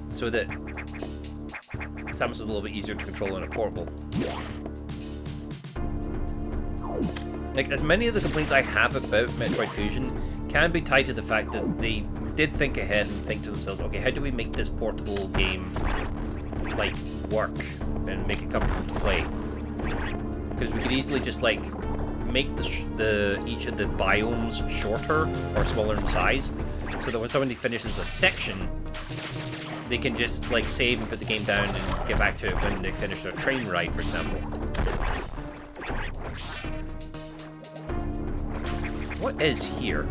so that Samus was a little bit easier to control on a portable. Like, as many of the complaints I have about Metroid Fusion can be tied to the fact that they did think ahead and think to themselves, okay, how do we make this portable game, like, work and make it comfortable to play? Because we could easily just, like, make each of the biomes shorter or smaller in size, so that when somebody finishes a section, they can just, like, save and put the game down and get back to it when they finish their train ride, for example. What is here?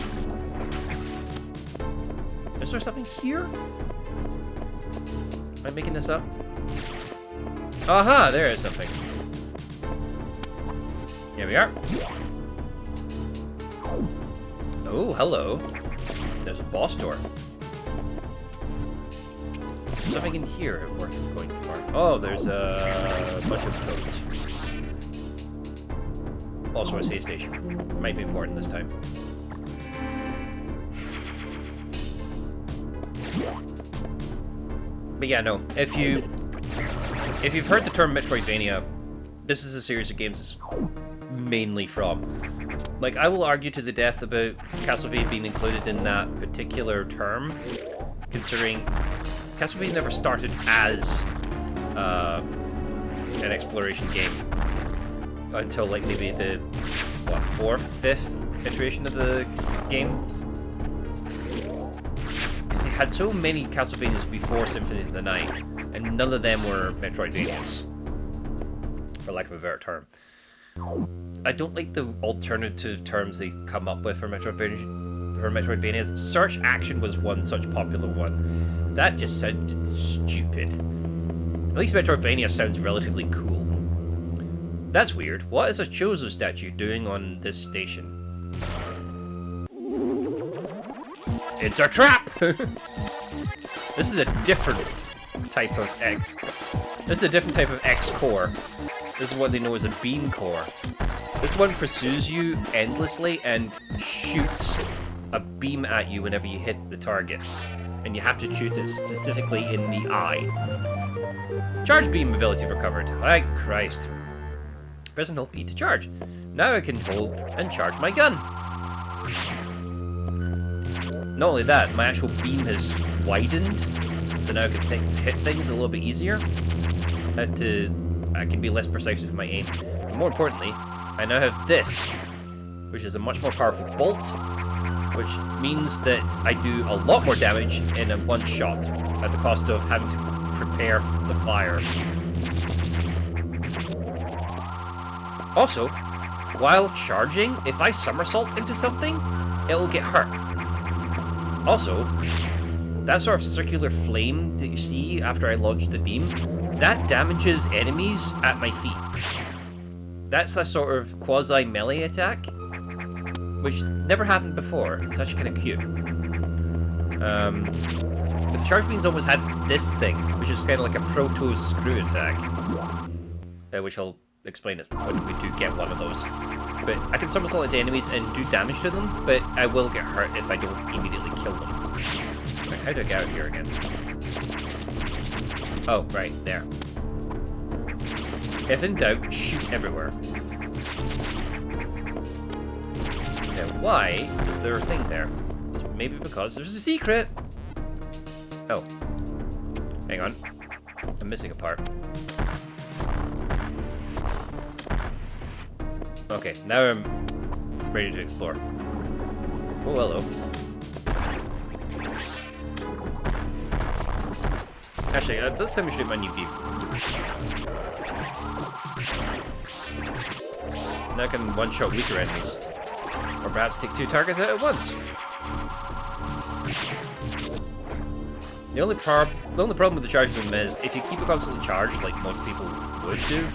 Is there something here? Am I making this up? Aha! There is something. Here we are. Oh, hello. There's a boss door. There's something in here worth going for. Oh, there's a bunch of toads. Also a save station. Might be important this time. But yeah, no. If you've heard the term Metroidvania, this is a series of games it's mainly from. Like, I will argue to the death about Castlevania being included in that particular term, considering Castlevania never started as an exploration game until, like, maybe the, what, 4th, 5th iteration of the games? Because he had so many Castlevanias before Symphony of the Night, and none of them were Metroidvanias, for lack of a better term. I don't like the alternative terms they come up with for Metroidvanias. Search Action was one such popular one. That just sounded stupid. At least Metroidvania sounds relatively cool. That's weird. What is a Chozo statue doing on this station? It's a trap! This is a different type of X. This is a different type of X core. This is what they know as a beam core. This one pursues you endlessly and shoots a beam at you whenever you hit the target. And you have to shoot it specifically in the eye. Charge beam ability recovered. Hi, Christ. Press and hold P to charge. Now I can hold and charge my gun. Not only that, my actual beam has widened, so now I can hit things a little bit easier. I can be less precise with my aim. But more importantly, I now have this, which is a much more powerful bolt, which means that I do a lot more damage in a one shot, at the cost of having to prepare the fire. Also, while charging, if I somersault into something, it'll get hurt. Also, that sort of circular flame that you see after I launch the beam, that damages enemies at my feet. That's a sort of quasi-melee attack, which never happened before. It's actually kind of cute. But the charge beams always had this thing, which is kind of like a proto screw attack, which I'll explain it when we do get one of those. But I can somersault into enemies and do damage to them, but I will get hurt if I don't immediately kill them. Right, how do I get out here again? Oh, right, there. If in doubt, shoot everywhere. Now, why is there a thing there? It's maybe because there's a secret! Oh. Hang on. I'm missing a part. Okay, now I'm ready to explore. Oh, hello. Actually, let's demonstrate my new view. Now I can one-shot weaker enemies. Or perhaps take 2 targets out at once. The only problem with the charge beam is, if you keep it constantly charged, like most people would do,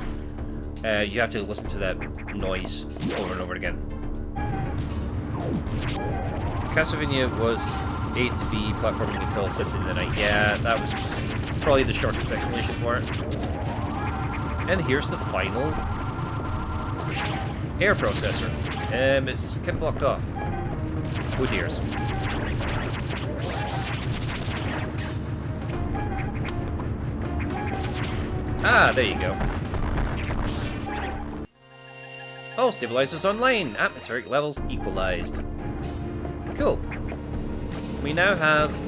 You have to listen to that noise over and over again. Castlevania was A to B platforming until Symphony of the Night. Yeah, that was probably the shortest explanation for it. And here's the final air processor. It's kind of blocked off. Oh dears. Ah, there you go. All stabilizers online. Atmospheric levels equalized. Cool. We now have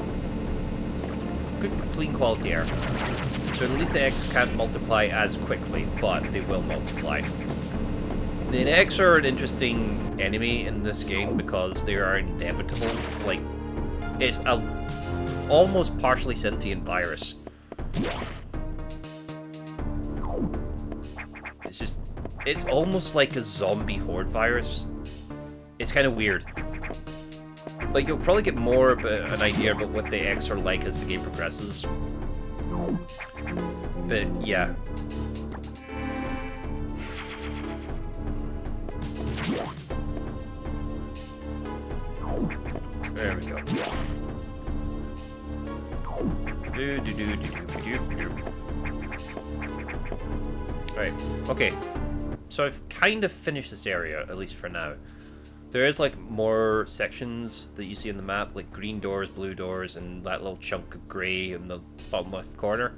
good, clean quality air. So at least the eggs can't multiply as quickly, but they will multiply. The eggs are an interesting enemy in this game because they are inevitable. Like, it's a almost partially sentient virus. It's almost like a zombie horde virus. It's kind of weird. Like, you'll probably get more of an idea about what the eggs are like as the game progresses. But, yeah. There we go. Right, okay. So I've kind of finished this area, at least for now. There is like more sections that you see in the map, like green doors, blue doors, and that little chunk of grey in the bottom left corner.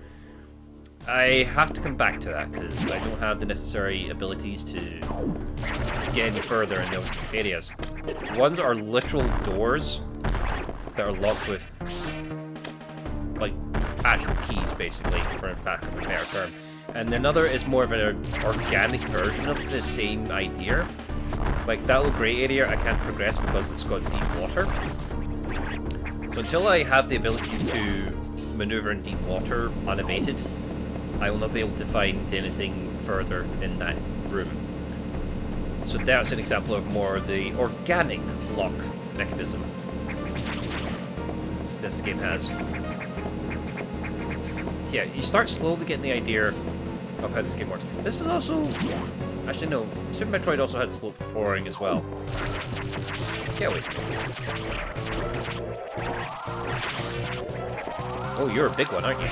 I have to come back to that because I don't have the necessary abilities to get any further in those areas. Ones are literal doors that are locked with like actual keys, basically, for lack of a better term. And another is more of an organic version of the same idea. Like that little grey area I can't progress because it's got deep water. So until I have the ability to maneuver in deep water unabated, I will not be able to find anything further in that room. So that's an example of more the organic lock mechanism this game has. So yeah, you start slowly getting the idea of how this game works. This is also... Actually, no. Super Metroid also had slope flooring as well. Yeah, wait. Oh, you're a big one, aren't you?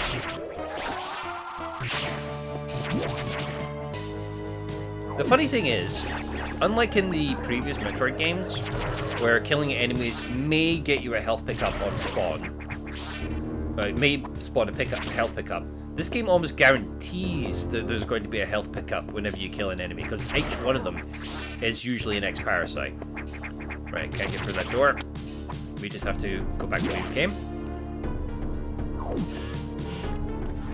The funny thing is, unlike in the previous Metroid games, where killing enemies may get you a health pickup on spawn, it may spawn a health pickup, this game almost guarantees that there's going to be a health pickup whenever you kill an enemy, because each one of them is usually an X-Parasite. Right, can't get through that door. We just have to go back to where we came.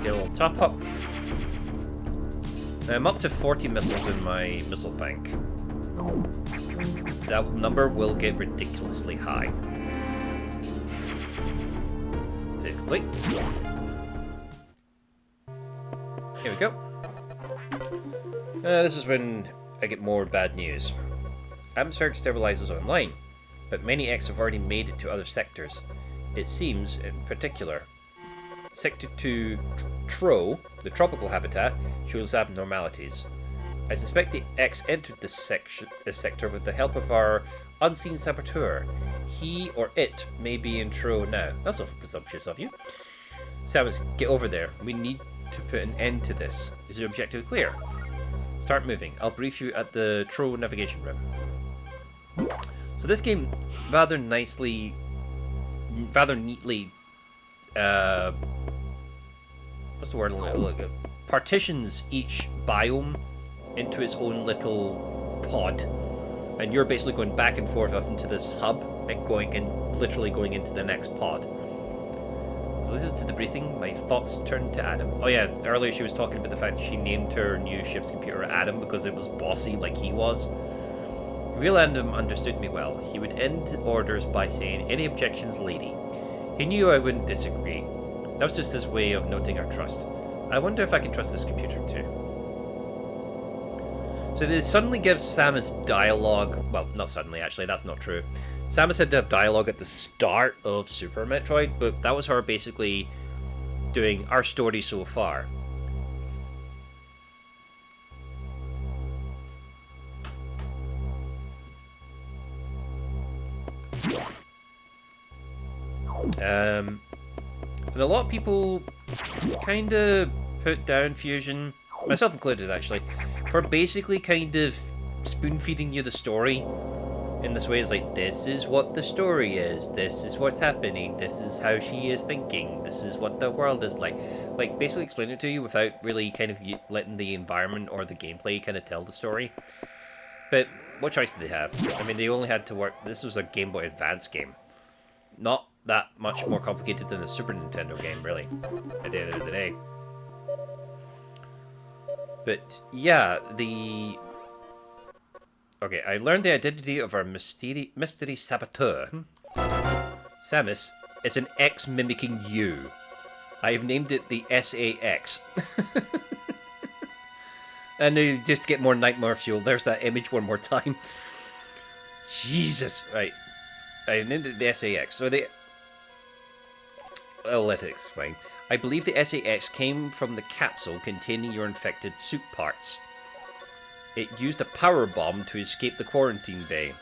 Get a little top up. I'm up to 40 missiles in my missile bank. That number will get ridiculously high. Save complete. Here we go. This is when I get more bad news. Atmospheric stabilizers online, but many X have already made it to other sectors. It seems, in particular, Sector 2 Tro, the tropical habitat, shows abnormalities. I suspect the X entered this sector with the help of our unseen saboteur. He or it may be in Tro now. That's awful presumptuous of you. Samus, get over there. We need to put an end to this. Is your objective clear? Start moving. I'll brief you at the Tro navigation room. So this game rather neatly what's the word? Partitions each biome into its own little pod, and you're basically going back and forth up into this hub and literally going into the next pod. Listening to the briefing, my thoughts turned to Adam. Oh yeah, earlier she was talking about the fact that she named her new ship's computer Adam because it was bossy like he was. Real Adam understood me well. He would end orders by saying, "Any objections, lady?" He knew I wouldn't disagree. That was just his way of noting our trust. I wonder if I can trust this computer too. So this suddenly gives Samus dialogue. Well, not suddenly, actually, that's not true. Samus had to have dialogue at the start of Super Metroid, but that was her basically doing our story so far. And a lot of people kind of put down Fusion, myself included actually, for basically kind of spoon-feeding you the story in this way. It's like, this is what the story is, this is what's happening, this is how she is thinking, this is what the world is like. Like, basically explain it to you without really kind of letting the environment or the gameplay kind of tell the story. But what choice did they have? I mean, they only had to work... This was a Game Boy Advance game. Not that much more complicated than a Super Nintendo game, really, at the end of the day. But, yeah, the... Okay, I learned the identity of our mystery saboteur. Samus is an X mimicking you. I have named it the SAX. And just to get more nightmare fuel, there's that image one more time. Jesus. Right. I named it the SAX. So I'll let it explain. I believe the SAX came from the capsule containing your infected suit parts. It used a power bomb to escape the quarantine bay.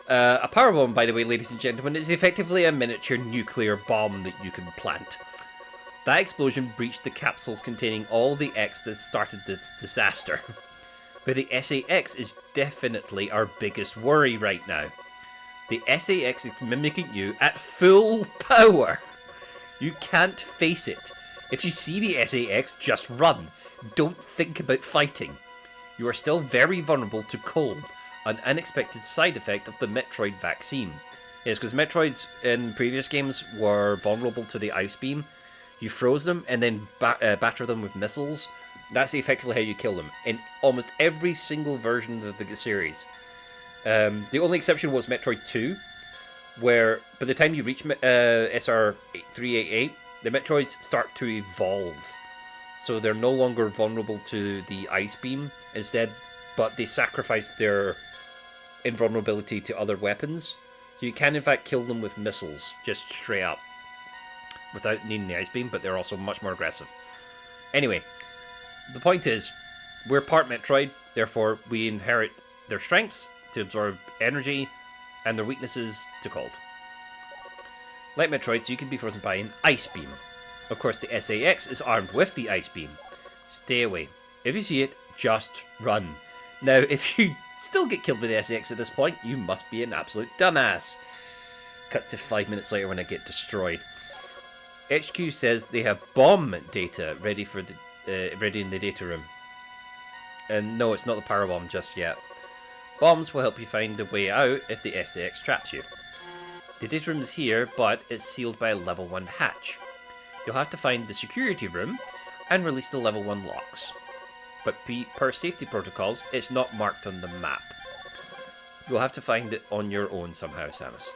A power bomb, by the way, ladies and gentlemen, is effectively a miniature nuclear bomb that you can plant. That explosion breached the capsules containing all the X that started this disaster. But the SAX is definitely our biggest worry right now. The SAX is mimicking you at full power. You can't face it. If you see the SAX, just run. Don't think about fighting. You are still very vulnerable to cold, an unexpected side effect of the Metroid vaccine. Yes, because Metroids in previous games were vulnerable to the ice beam. You froze them and then batter them with missiles. That's effectively how you kill them in almost every single version of the series. The only exception was Metroid 2, where by the time you reach SR388, the Metroids start to evolve. So they're no longer vulnerable to the ice beam, but they sacrifice their invulnerability to other weapons. So you can in fact kill them with missiles, just straight up, without needing the ice beam, but they're also much more aggressive. Anyway, the point is, we're part Metroid, therefore we inherit their strengths to absorb energy, and their weaknesses to cold. Like Metroids, you can be frozen by an ice beam. Of course, the SAX is armed with the ice beam. Stay away. If you see it, just run. Now, if you still get killed by the SAX at this point, you must be an absolute dumbass. Cut to 5 minutes later when I get destroyed. HQ says they have bomb data ready in the data room. And no, it's not the power bomb just yet. Bombs will help you find a way out if the SAX traps you. The data room is here, but it's sealed by a level 1 hatch. You'll have to find the security room and release the level 1 locks. But per safety protocols, it's not marked on the map. You'll have to find it on your own somehow, Samus.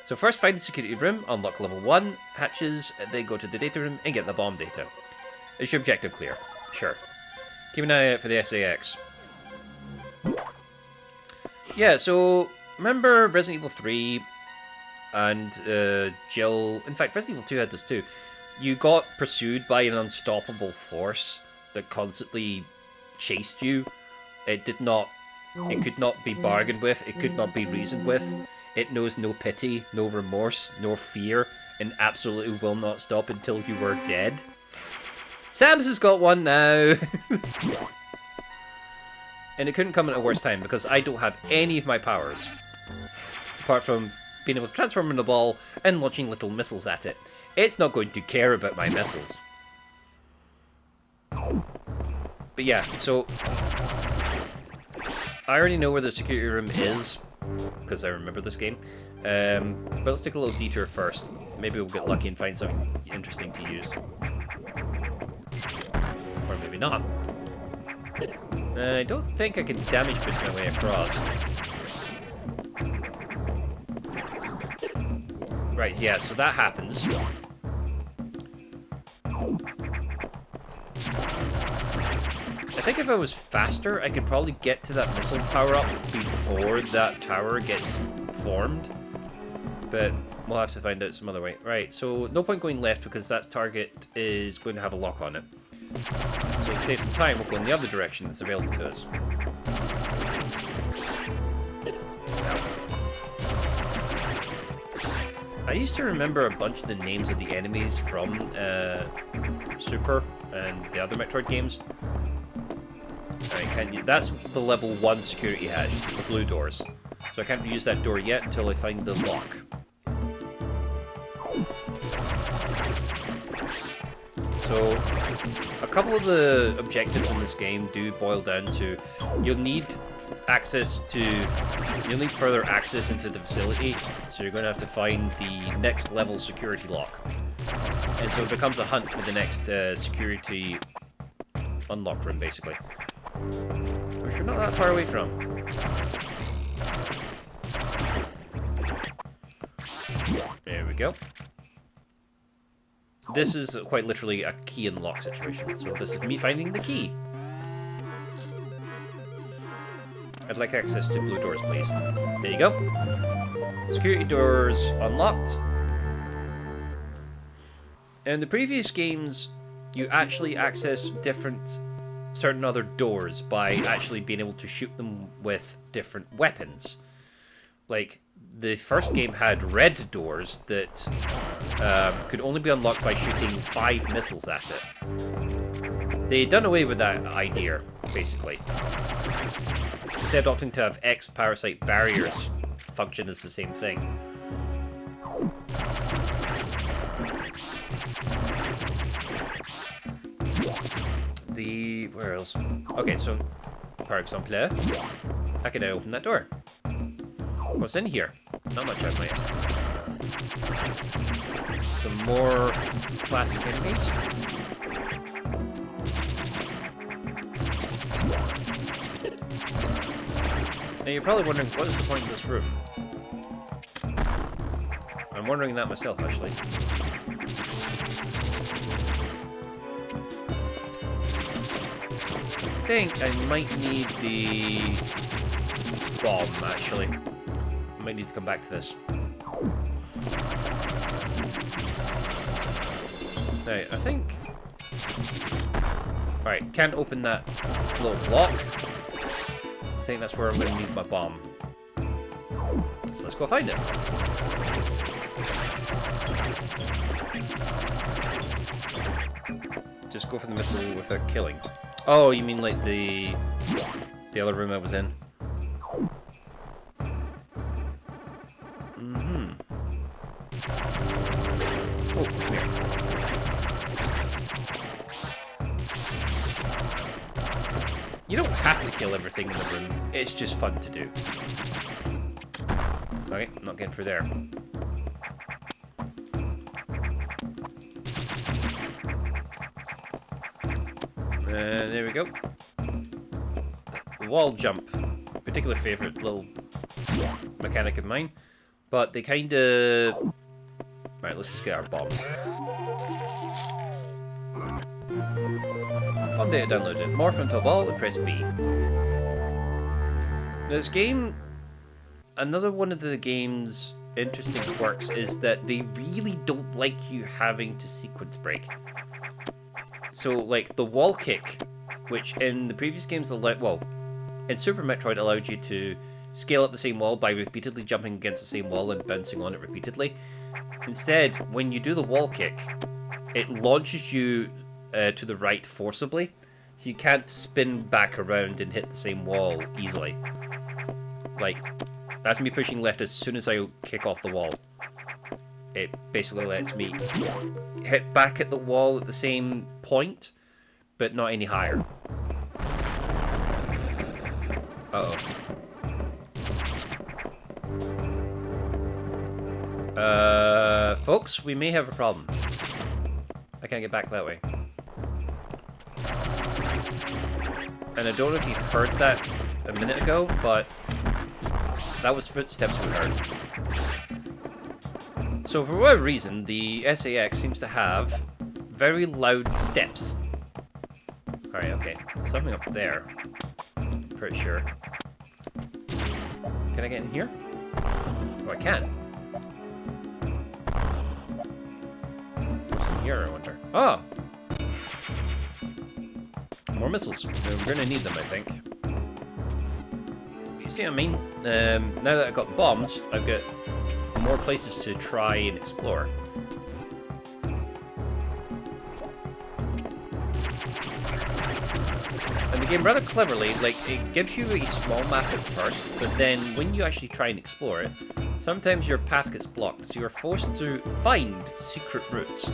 So first find the security room, unlock level 1 hatches, then go to the data room and get the bomb data. Is your objective clear? Sure. Keep an eye out for the SAX. Yeah, so remember Resident Evil 3 and Jill... In fact, Resident Evil 2 had this too. You got pursued by an unstoppable force that constantly chased you. It could not be bargained with, it could not be reasoned with. It knows no pity, no remorse, nor fear, and absolutely will not stop until you were dead. Samus has got one now! And it couldn't come at a worse time, because I don't have any of my powers. Apart from being able to transform in a ball and launching little missiles at it. It's not going to care about my missiles. But yeah, so... I already know where the security room is, because I remember this game. But let's take a little detour first. Maybe we'll get lucky and find something interesting to use. Or maybe not. I don't think I can damage push my way across. Right, yeah, so that happens. I think if I was faster, I could probably get to that missile power-up before that tower gets formed. But we'll have to find out some other way. Right, so no point going left because that target is going to have a lock on it. So to save some time, we'll go in the other direction that's available to us. I used to remember a bunch of the names of the enemies from Super and the other Metroid games. Alright, that's the level 1 security hatch, the blue doors. So I can't use that door yet until I find the lock. So, a couple of the objectives in this game do boil down to you'll need further access into the facility, so you're going to have to find the next level security lock. And so it becomes a hunt for the next security unlock room, basically. Which we're not that far away from. There we go. This is quite literally a key unlock situation, so this is me finding the key. I'd like access to blue doors, please. There you go. Security doors unlocked. In the previous games, you actually access certain other doors by actually being able to shoot them with different weapons. Like, the first game had red doors that could only be unlocked by shooting 5 missiles at it. They done away with that idea, basically. Instead of opting to have X parasite barriers function as the same thing. Where else? Okay, so, par exemple, how can I open that door? What's in here? Not much, I might. Some more classic enemies. Now you're probably wondering, what is the point of this room? I'm wondering that myself, actually. I think I might need the bomb, actually. I might need to come back to this. Right, I think... Alright, can't open that little block. I think that's where I'm going to need my bomb. So let's go find it. Just go for the missile without killing. Oh, you mean like the other room I was in? Mm-hmm. Oh, come here. You don't have to kill everything in the room. It's just fun to do. Okay, not getting through there. There we go. The wall jump. Particular favourite little mechanic of mine. But they kinda... Right, let's just get our bombs. Bomb data downloaded. Morph into a ball and press B. Now this game... Another one of the game's interesting quirks is that they really don't like you having to sequence break. So, like, the wall kick, which in the previous games allowed... Well, in Super Metroid allowed you to scale up the same wall by repeatedly jumping against the same wall and bouncing on it repeatedly. Instead, when you do the wall kick, it launches you to the right forcibly, so you can't spin back around and hit the same wall easily. Like, that's me pushing left as soon as I kick off the wall. It basically lets me hit back at the wall at the same point, but not any higher. Uh-oh. Folks, we may have a problem. I can't get back that way. And I don't know if you heard that a minute ago, but that was footsteps we heard. So for whatever reason, the SAX seems to have very loud steps. Alright, okay. Something up there. I'm pretty sure. Can I get in here? Oh, I can. What's in here, I wonder? Oh! More missiles. We're gonna need them, I think. You see what I mean? Now that I've got bombs, I've got more places to try and explore. And the game, rather cleverly, like, it gives you a small map at first, but then when you actually try and explore it, sometimes your path gets blocked, so you're forced to find secret routes.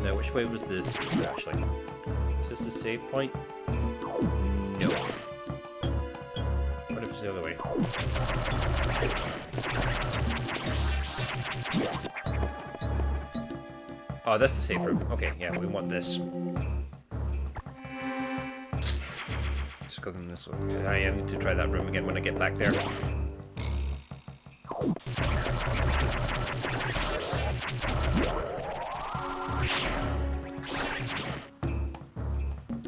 Now, which way was the secret route, actually? Is this the save point? No. What if it's the other way? Oh, that's the safe route. Okay, yeah, we want this. Just because I'm this way. I need to try that room again when I get back there.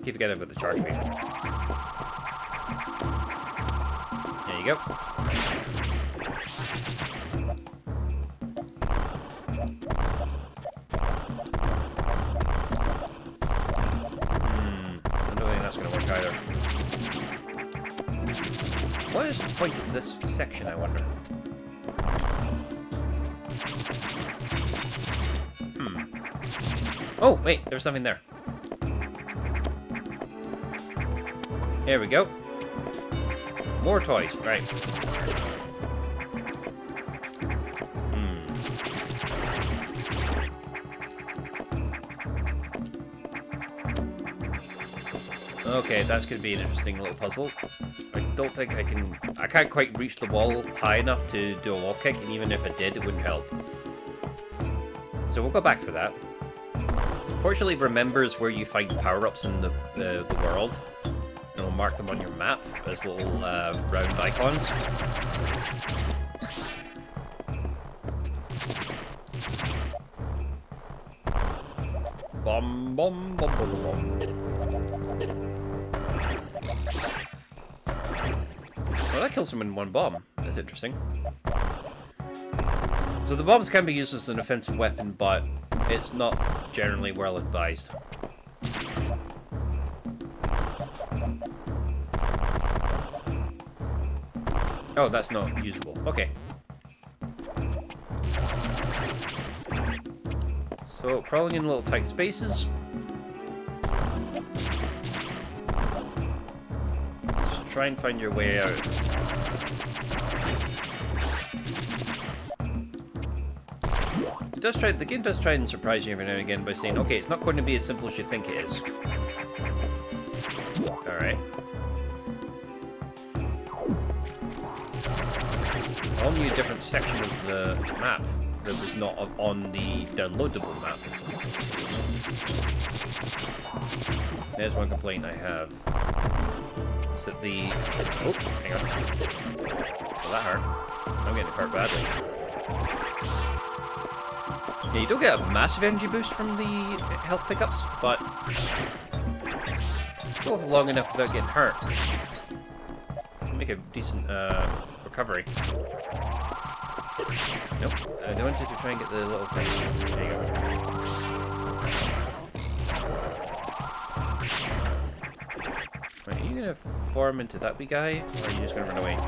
Keep forgetting about the charge beam. There you go. I don't think that's going to work either. What is the point of this section, I wonder? Oh, wait, there's something there. There we go. More toys, right. Okay, that's going to be an interesting little puzzle. I don't think I can't quite reach the wall high enough to do a wall kick, and even if I did, it wouldn't help. So we'll go back for that. Fortunately, it remembers where you find power-ups in the world. And it'll mark them on your map as little round icons. Bom, bom, bom, bom, bom. Well, that kills him in one bomb. That's interesting. So the bombs can be used as an offensive weapon, but it's not generally well advised. Oh, that's not usable. Okay. So, crawling in little tight spaces. Just try and find your way out. The game does try and surprise you every now and again by saying, okay, it's not going to be as simple as you think it is. Alright. A whole new different section of the map that was not on the downloadable map. There's one complaint I have. Is that the... Oh, hang on. Well, that hurt. I'm getting hurt badly. Yeah, you don't get a massive energy boost from the health pickups, but go for long enough without getting hurt. Make a decent recovery. Nope, I wanted to try and get the little thing. There you go. Right, are you gonna form into that wee guy, or are you just gonna run away?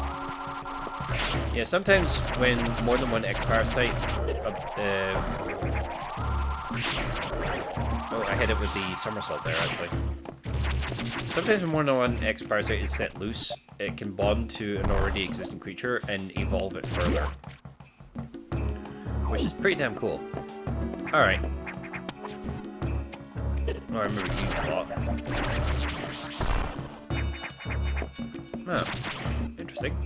Yeah, sometimes when more than one X-Parasite oh, I hit it with the somersault there, actually. Sometimes when more than one X-Parasite is set loose, it can bond to an already existing creature and evolve it further. Which is pretty damn cool. Alright. Oh, I remember using a lot. Oh, interesting.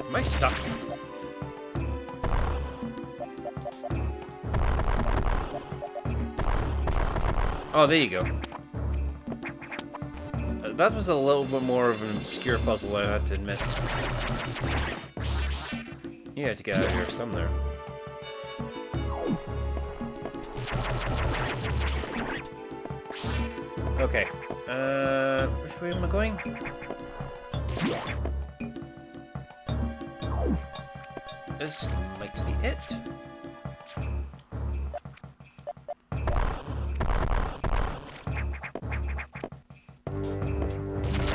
Am I stuck? Oh, there you go. That was a little bit more of an obscure puzzle, I have to admit. You had to get out of here somewhere. Okay. Which way am I going? This might be it.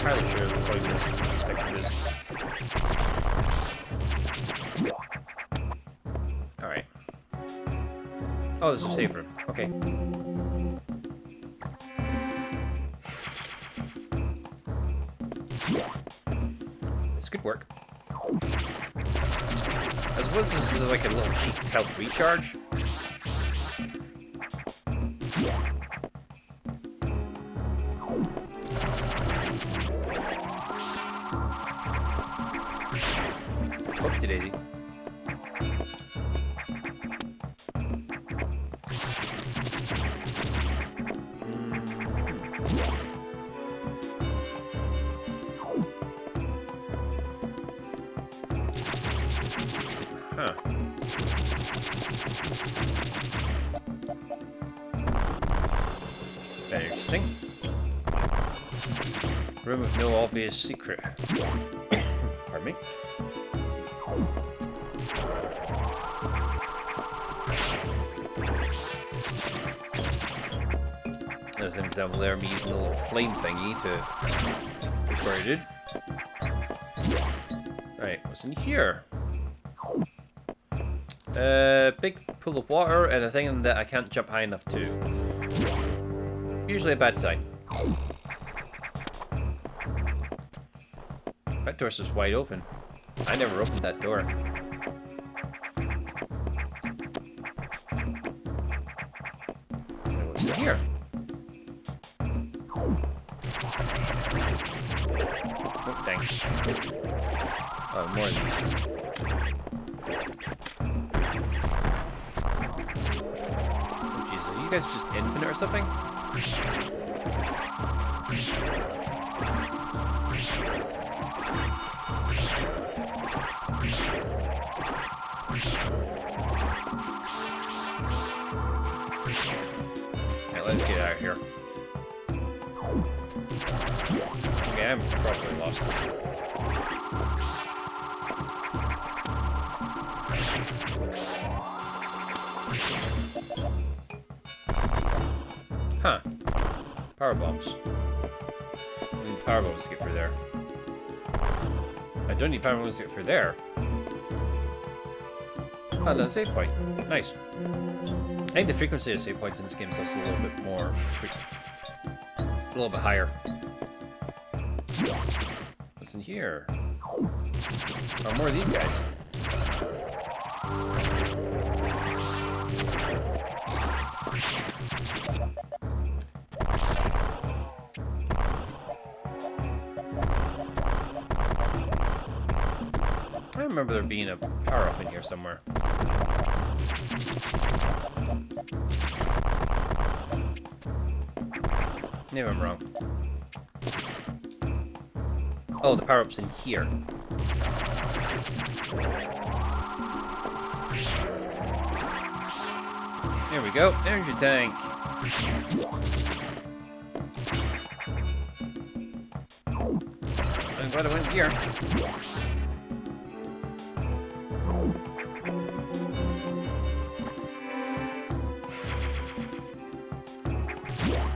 entirely sure the point this section is. Alright. Oh, there's a save room. Okay. This could work. I suppose this is like a little cheap health recharge. Oopsie daisy. Huh. Very interesting. Room with no obvious secret. Pardon me. There's an example there of me using the little flame thingy to push where I did. Right, what's in here? Big pool of water and a thing that I can't jump high enough to. Usually a bad sign. That door's just wide open. I never opened that door. What's in here? Oh, dang. Oh, more of these. Oh, Jesus, are you guys just infinite or something? Yeah, let's get out of here. Okay, I'm probably lost. Huh. Power bombs. I need power bombs to get through there. I don't need power bombs to get through there. Oh, that's a save point. Nice. I think the frequency of save points in this game is also a little bit more... a little bit higher. What's in here? Oh, more of these guys. I remember there being a power-up in here somewhere. Maybe I'm wrong. Oh, the power-up's in here. There we go. There's your tank. I'm glad I went here.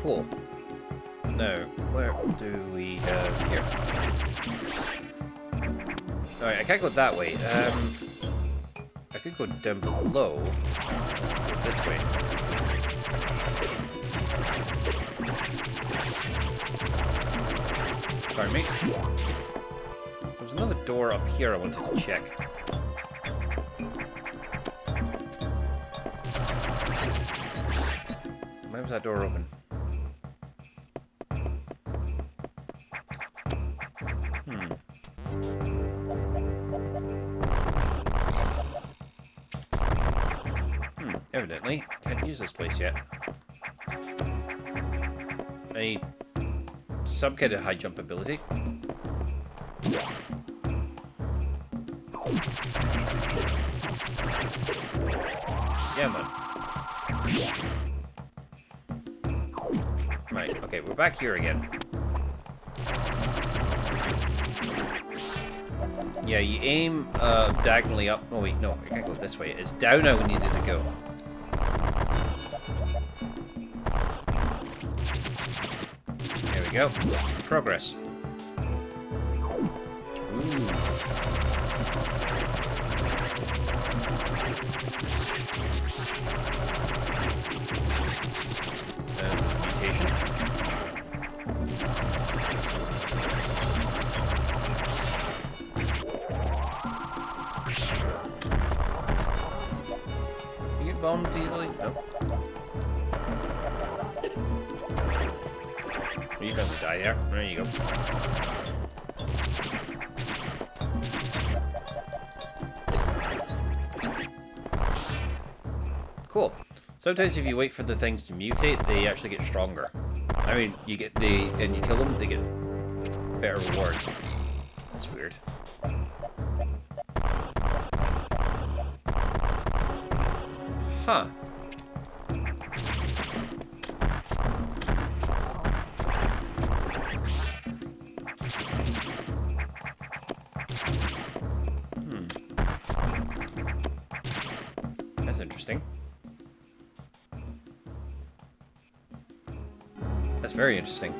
Cool. Now, where do we have here? Alright, I can't go that way. I could go down below. This way. Pardon me. There's another door up here I wanted to check. Why was that door open? Evidently, can't use this place yet. Some kind of high jump ability. Yeah, man. Right, okay, we're back here again. Yeah, you aim diagonally up. Oh wait, no, I can't go this way. It's down I needed to go. There we go. Progress. Mutation. You get bombed easily? Nope. You don't have to die there. There you go. Cool. Sometimes if you wait for the things to mutate, they actually get stronger. I mean, you kill them, they get better rewards. That's weird. Huh. That's interesting. That's very interesting.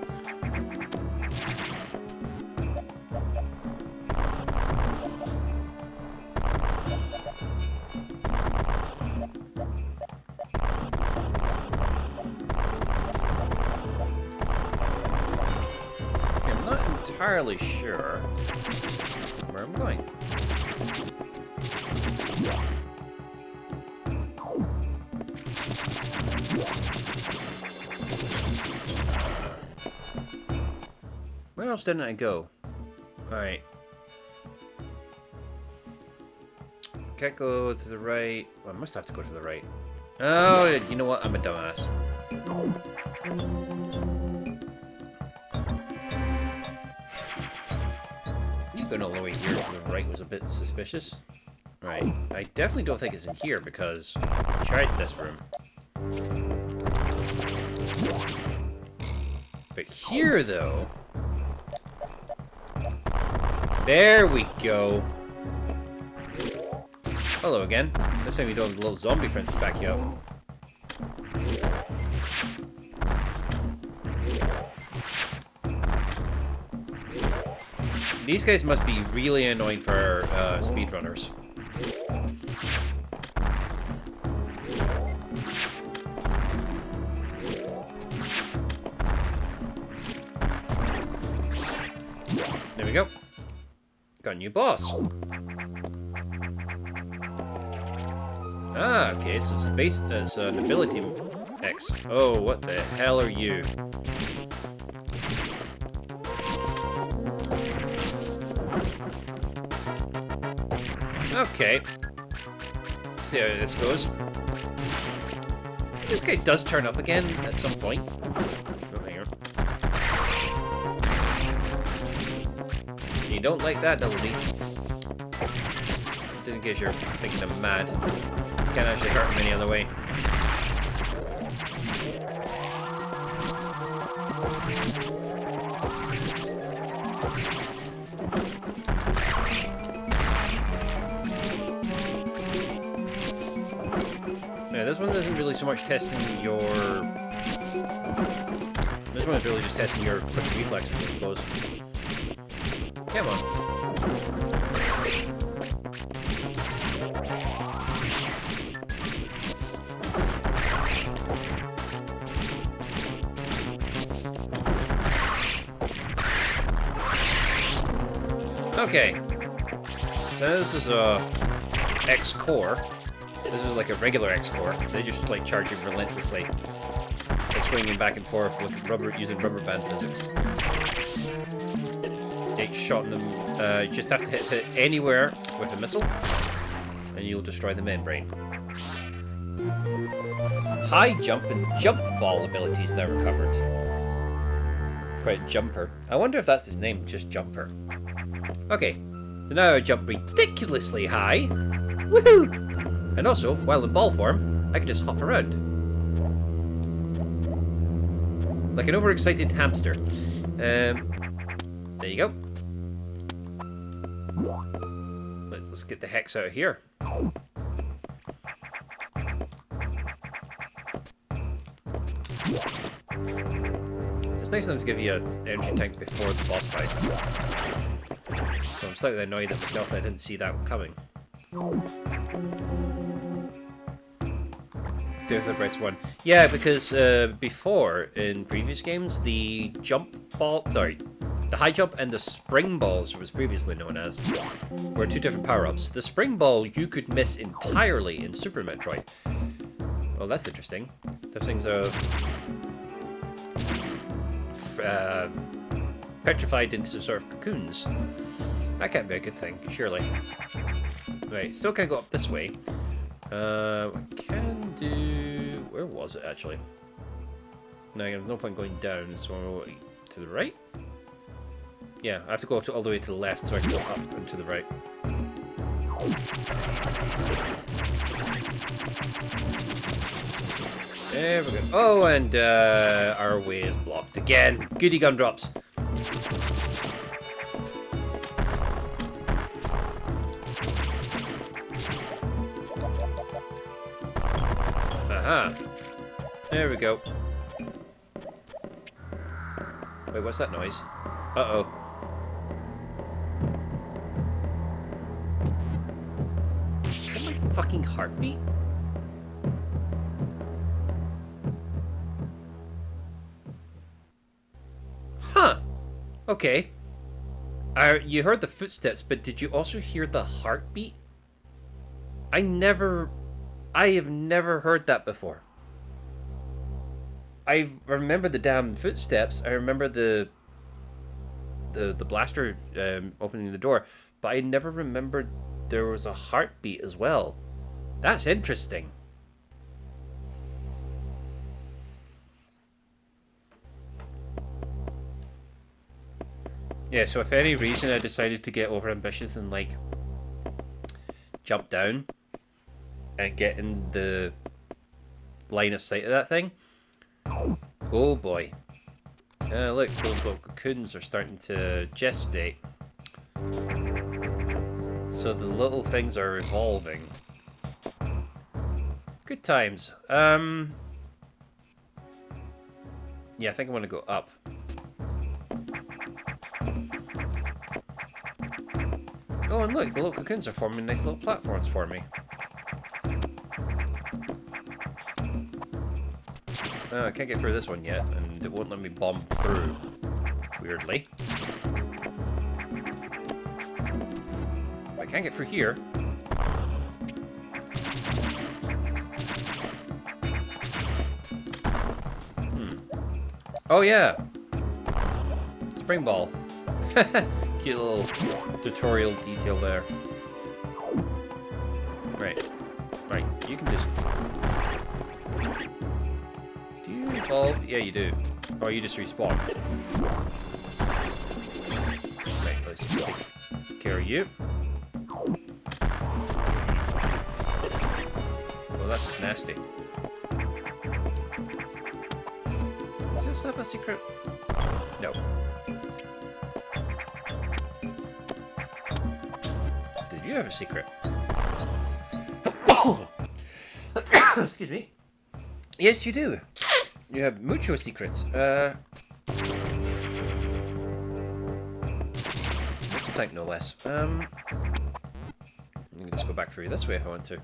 Okay, I'm not entirely sure where I'm going. Where else didn't I go? Alright. Can't go to the right. Well, I must have to go to the right. Oh, you know what? I'm a dumbass. You going all the way here to the right was a bit suspicious. Right. I definitely don't think it's in here because I tried this room. But here, though... There we go. Hello again. This time you don't have little zombie friends to back you up. These guys must be really annoying for speedrunners. There we go. Got a new boss. Ah, okay, so it's an ability X. Oh, what the hell are you? Okay. See how this goes. This guy does turn up again at some point. Oh, hang on. You don't like that, Double D. Just in case you're thinking I'm mad. Can't actually hurt him any other way. Yeah, this one isn't really so much testing your... This one is really just testing your quick reflexes, I suppose. Come on. Okay. So this is a X core. This is like a regular X core. They just like charge you relentlessly. Like swinging back and forth with using rubber band physics. Take shot in them. You just have to hit it anywhere with a missile, and you'll destroy the membrane. High jump and jump ball abilities now recovered. Quite Jumper. I wonder if that's his name, just Jumper. Okay, so now I jump ridiculously high. Woohoo! And also, while in ball form, I can just hop around. Like an overexcited hamster. There you go. Let's get the hex out of here. It's nice of them to give you an energy tank before the boss fight. So I'm slightly annoyed at myself that I didn't see that coming. Do the race one. Yeah, because before, in previous games, the high jump and the spring balls, was previously known as, were two different power-ups. The spring ball you could miss entirely in Super Metroid. Well, that's interesting. Those things are petrified into sort of cocoons. That can't be a good thing, surely. Right, still can't go up this way. We can do... Where was it, actually? No, there's no point going down, so I'll go to the right? Yeah, I have to go all the way to the left so I can go up and to the right. There we go. Oh, and our way is blocked again. Goody gumdrops. Aha. There we go. Wait, what's that noise? Uh-oh. Is that my fucking heartbeat? Huh. Okay. You heard the footsteps, but did you also hear the heartbeat? I have never heard that before. I remember the damn footsteps. I remember the blaster opening the door, but I never remembered there was a heartbeat as well. That's interesting. Yeah, so if any reason I decided to get overambitious and like jump down and get in the line of sight of that thing, oh boy. Look, those little cocoons are starting to gestate. So the little things are evolving. Good times. Yeah, I think I want to go up. Oh, and look, the little cocoons are forming nice little platforms for me. I can't get through this one yet, and it won't let me bomb through, weirdly. I can't get through here. Oh yeah! Spring ball. Cute little tutorial detail there. Right. Right, you can just... Do you evolve? Yeah, you do. Oh, you just respawn. Right, let's just take care of you. Well, that's just nasty. Does this have a secret? No. Did you have a secret? Excuse me. Yes, you do. You have mucho secrets. What's the tank, no less? I can just go back through this way if I want to.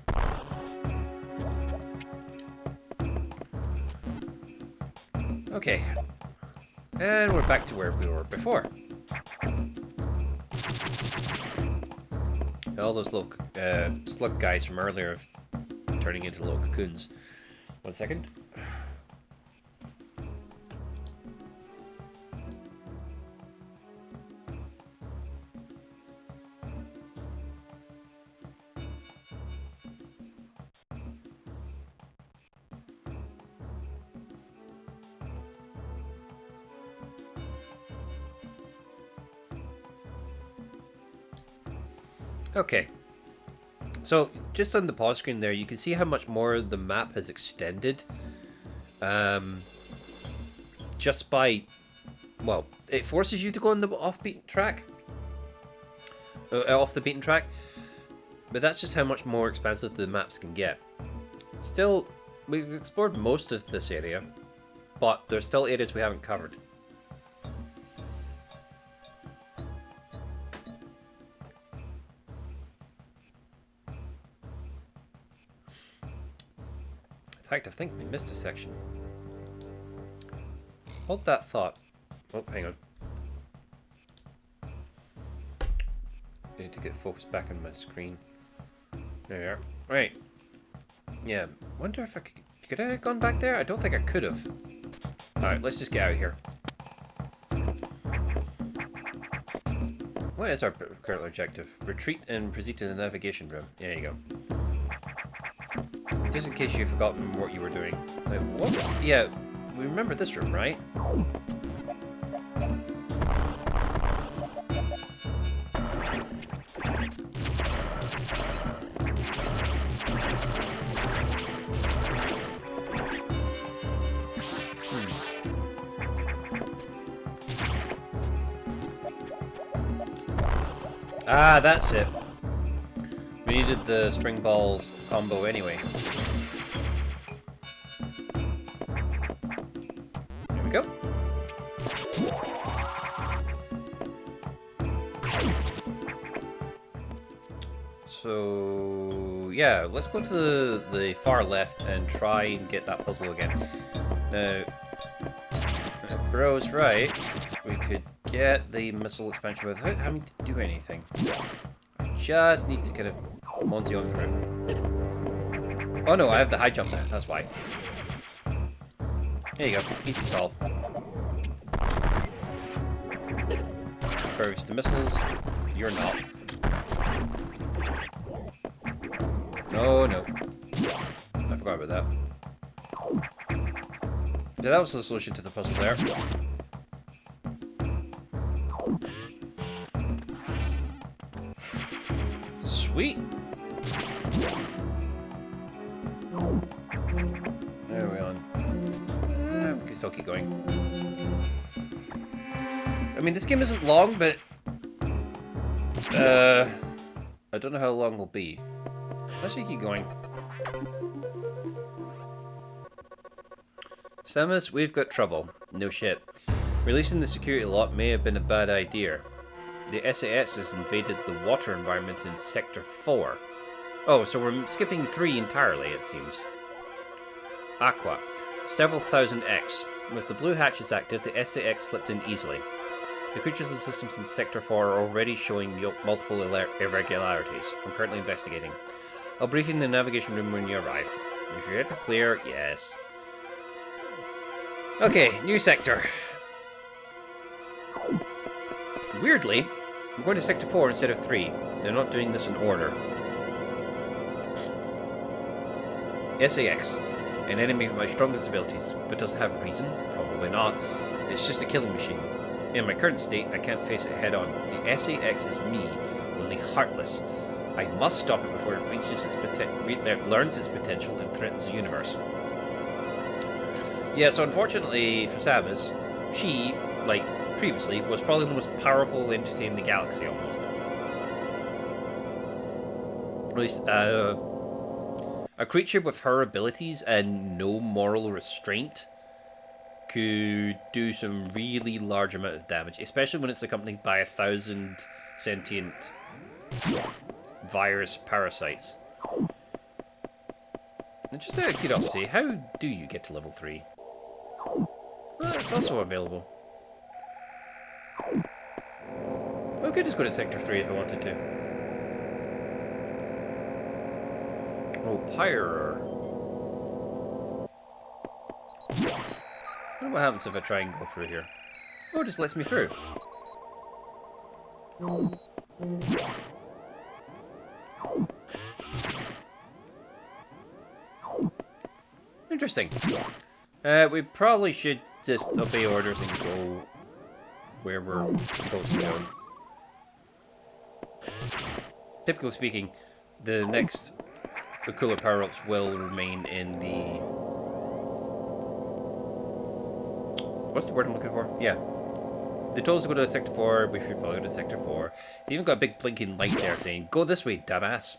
Okay. And we're back to where we were before. All those little slug guys from earlier are turning into little cocoons. 1 second. Okay, so just on the pause screen there, you can see how much more the map has extended. Just by, well, it forces you to go on the off the beaten track, but that's just how much more expansive the maps can get. Still, we've explored most of this area, but there's still areas we haven't covered. fact, I think we missed a section. Hold that thought. Oh, hang on. I need to get focused back on my screen. There we are. Right. Yeah. Wonder if I could I have gone back there? I don't think I could have. Alright, let's just get out of here. What is our current objective? Retreat and proceed to the navigation room. There you go. Just in case you've forgotten what you were doing. Like, what was... Yeah, we remember this room, right? Ah, that's it. We needed the spring balls combo anyway. There we go. So, yeah, let's go to the far left and try and get that puzzle again. Now, if Bro's right, we could get the missile expansion without having to do anything. I just need to kind of mosey on through. Oh no, I have the high jump now, that's why. There you go, easy solve. Curves to missiles, you're not. No, no. I forgot about that. Yeah, that was the solution to the puzzle there. Sweet. There we are. We can still keep going. I mean, this game isn't long, but I don't know how long it'll be. Let's just keep going. Samus, we've got trouble. No shit. Releasing the security lock may have been a bad idea. The SAS has invaded the water environment in Sector 4. Oh, so we're skipping 3 entirely, it seems. Aqua. Several thousand X. With the blue hatches active, the SAS slipped in easily. The creatures and systems in Sector 4 are already showing multiple irregularities. I'm currently investigating. I'll brief you in the navigation room when you arrive. If you're ready to clear, yes. Okay, new sector. Weirdly, I'm going to Sector 4 instead of 3. They're not doing this in order. SAX. An enemy with my strongest abilities, but does it have reason? Probably not. It's just a killing machine. In my current state, I can't face it head on. The SAX is me, only heartless. I must stop it before it reaches its learns its potential and threatens the universe. Yeah, so unfortunately for Samus, she, like previously, was probably the most powerful entity in the galaxy almost. At least, a creature with her abilities and no moral restraint could do some really large amount of damage, especially when it's accompanied by 1,000 sentient virus parasites. And just out of curiosity, how do you get to level 3? Well, it's also available. I could just go to Sector 3 if I wanted to. Oh, Pyre. I wonder what happens if I try and go through here. Oh, it just lets me through. Interesting. We probably should just obey orders and go where we're supposed to go. Typically speaking, the cooler power-ups will remain in the... What's the word I'm looking for? Yeah. They told us to go to Sector 4, we should probably go to Sector 4. They even got a big blinking light there saying, go this way, dumbass.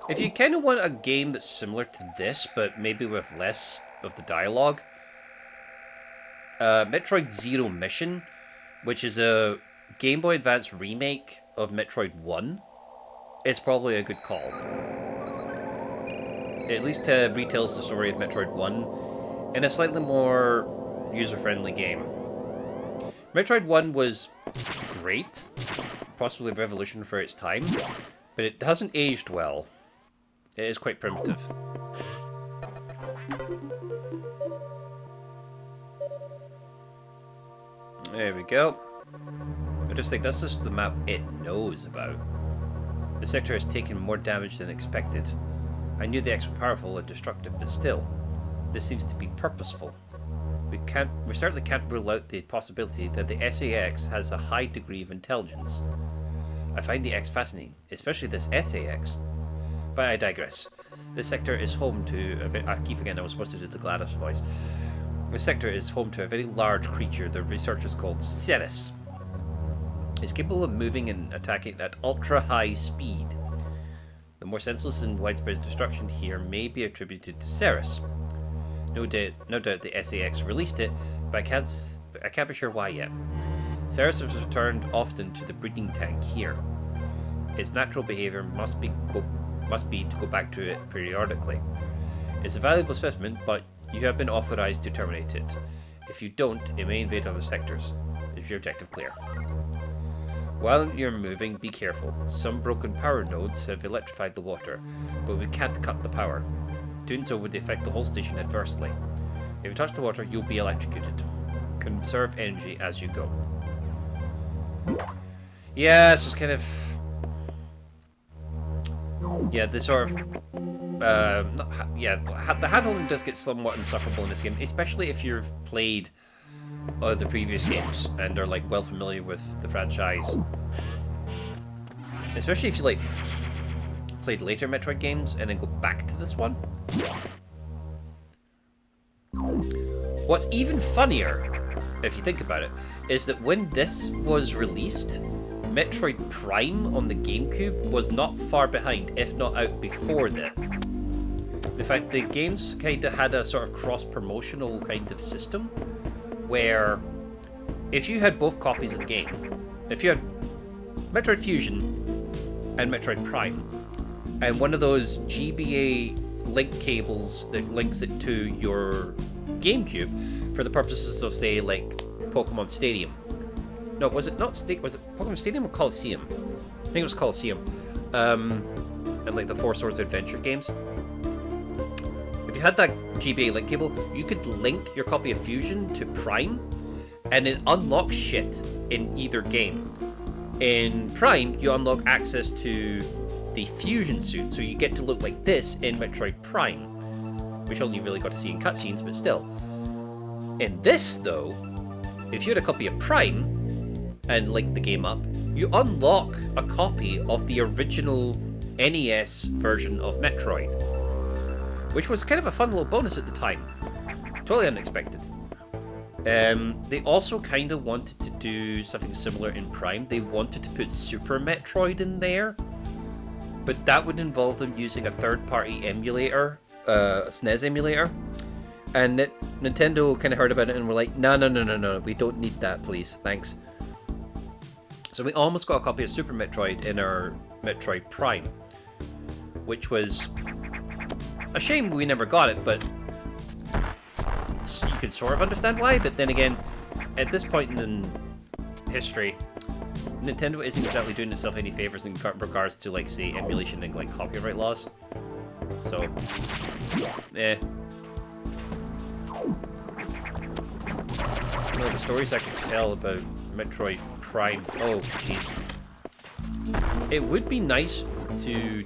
If you kind of want a game that's similar to this, but maybe with less of the dialogue, Metroid Zero Mission, which is a Game Boy Advance remake of Metroid 1, is probably a good call. It at least retells the story of Metroid 1 in a slightly more user-friendly game. Metroid 1 was great, possibly a revolution for its time, but it hasn't aged well. It is quite primitive. There we go. I just think that's just the map it knows about. The sector has taken more damage than expected. I knew the X were powerful and destructive, but still, this seems to be purposeful. We certainly can't rule out the possibility that the SAX has a high degree of intelligence. I find the X fascinating, especially this SAX. But I digress. This sector is home to I keep forgetting I was supposed to do the GLaDOS voice. This sector is home to a very large creature the researchers called Ceres. It's capable of moving and attacking at ultra-high speed. The more senseless and widespread destruction here may be attributed to Ceres. No doubt the SAX released it, but I can't be sure why yet. Ceres has returned often to the breeding tank here. Its natural behavior must be to go back to it periodically. It's a valuable specimen, but you have been authorized to terminate it. If you don't, it may invade other sectors. Is your objective clear? While you're moving, be careful. Some broken power nodes have electrified the water, but we can't cut the power. Doing so would affect the whole station adversely. If you touch the water, you'll be electrocuted. Conserve energy as you go. Yeah, it's just kind of... Yeah, the sort of... the handholding does get somewhat insufferable in this game, especially if you've played the previous games and are like well familiar with the franchise. Especially if you like played later Metroid games and then go back to this one. What's even funnier, if you think about it, is that when this was released, Metroid Prime on the GameCube was not far behind, if not out before that. In fact, the games kind of had a sort of cross-promotional kind of system, where if you had both copies of the game, if you had Metroid Fusion and Metroid Prime, and one of those GBA link cables that links it to your GameCube for the purposes of, say, like Pokemon Stadium. No, was it Pokemon Stadium or Coliseum? I think it was Coliseum. And like the Four Swords Adventure games. If you had that GBA link cable, you could link your copy of Fusion to Prime, and it unlocks shit in either game. In Prime, you unlock access to the Fusion suit, so you get to look like this in Metroid Prime, which only you really got to see in cutscenes, but still. In this, though, if you had a copy of Prime and link the game up, you unlock a copy of the original NES version of Metroid, which was kind of a fun little bonus at the time. Totally unexpected. They also kind of wanted to do something similar in Prime. They wanted to put Super Metroid in there, but that would involve them using a third-party emulator, a SNES emulator. And Nintendo kind of heard about it and were like, no, we don't need that, please, thanks. So we almost got a copy of Super Metroid in our Metroid Prime, which was a shame we never got it, but you could sort of understand why. But then again, at this point in history, Nintendo isn't exactly doing itself any favors in regards to, like, say, emulation and like copyright laws. So, eh. No, the stories I could tell about Metroid Prime. Oh, jeez. It would be nice to.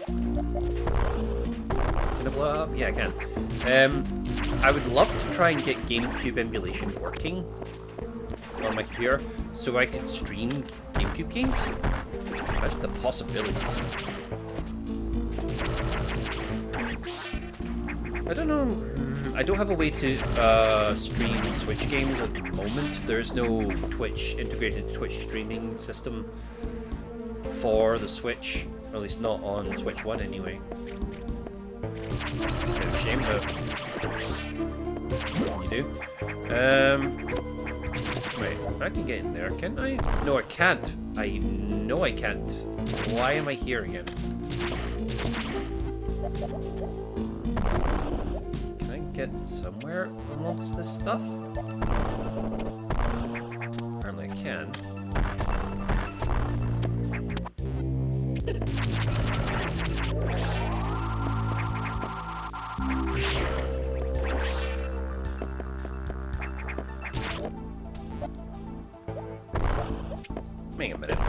Can I blow it up? Yeah, I can. I would love to try and get GameCube emulation working on my computer so I could stream GameCube games. Imagine the possibilities. I don't know. I don't have a way to stream Switch games at the moment. There's no integrated Twitch streaming system for the Switch, or at least not on Switch 1 anyway. Bit of a shame, but you do. Wait, I can get in there, can't I? No, I can't. I know I can't. Why am I here again? Can I get somewhere amongst this stuff? Apparently I can. Wait a minute.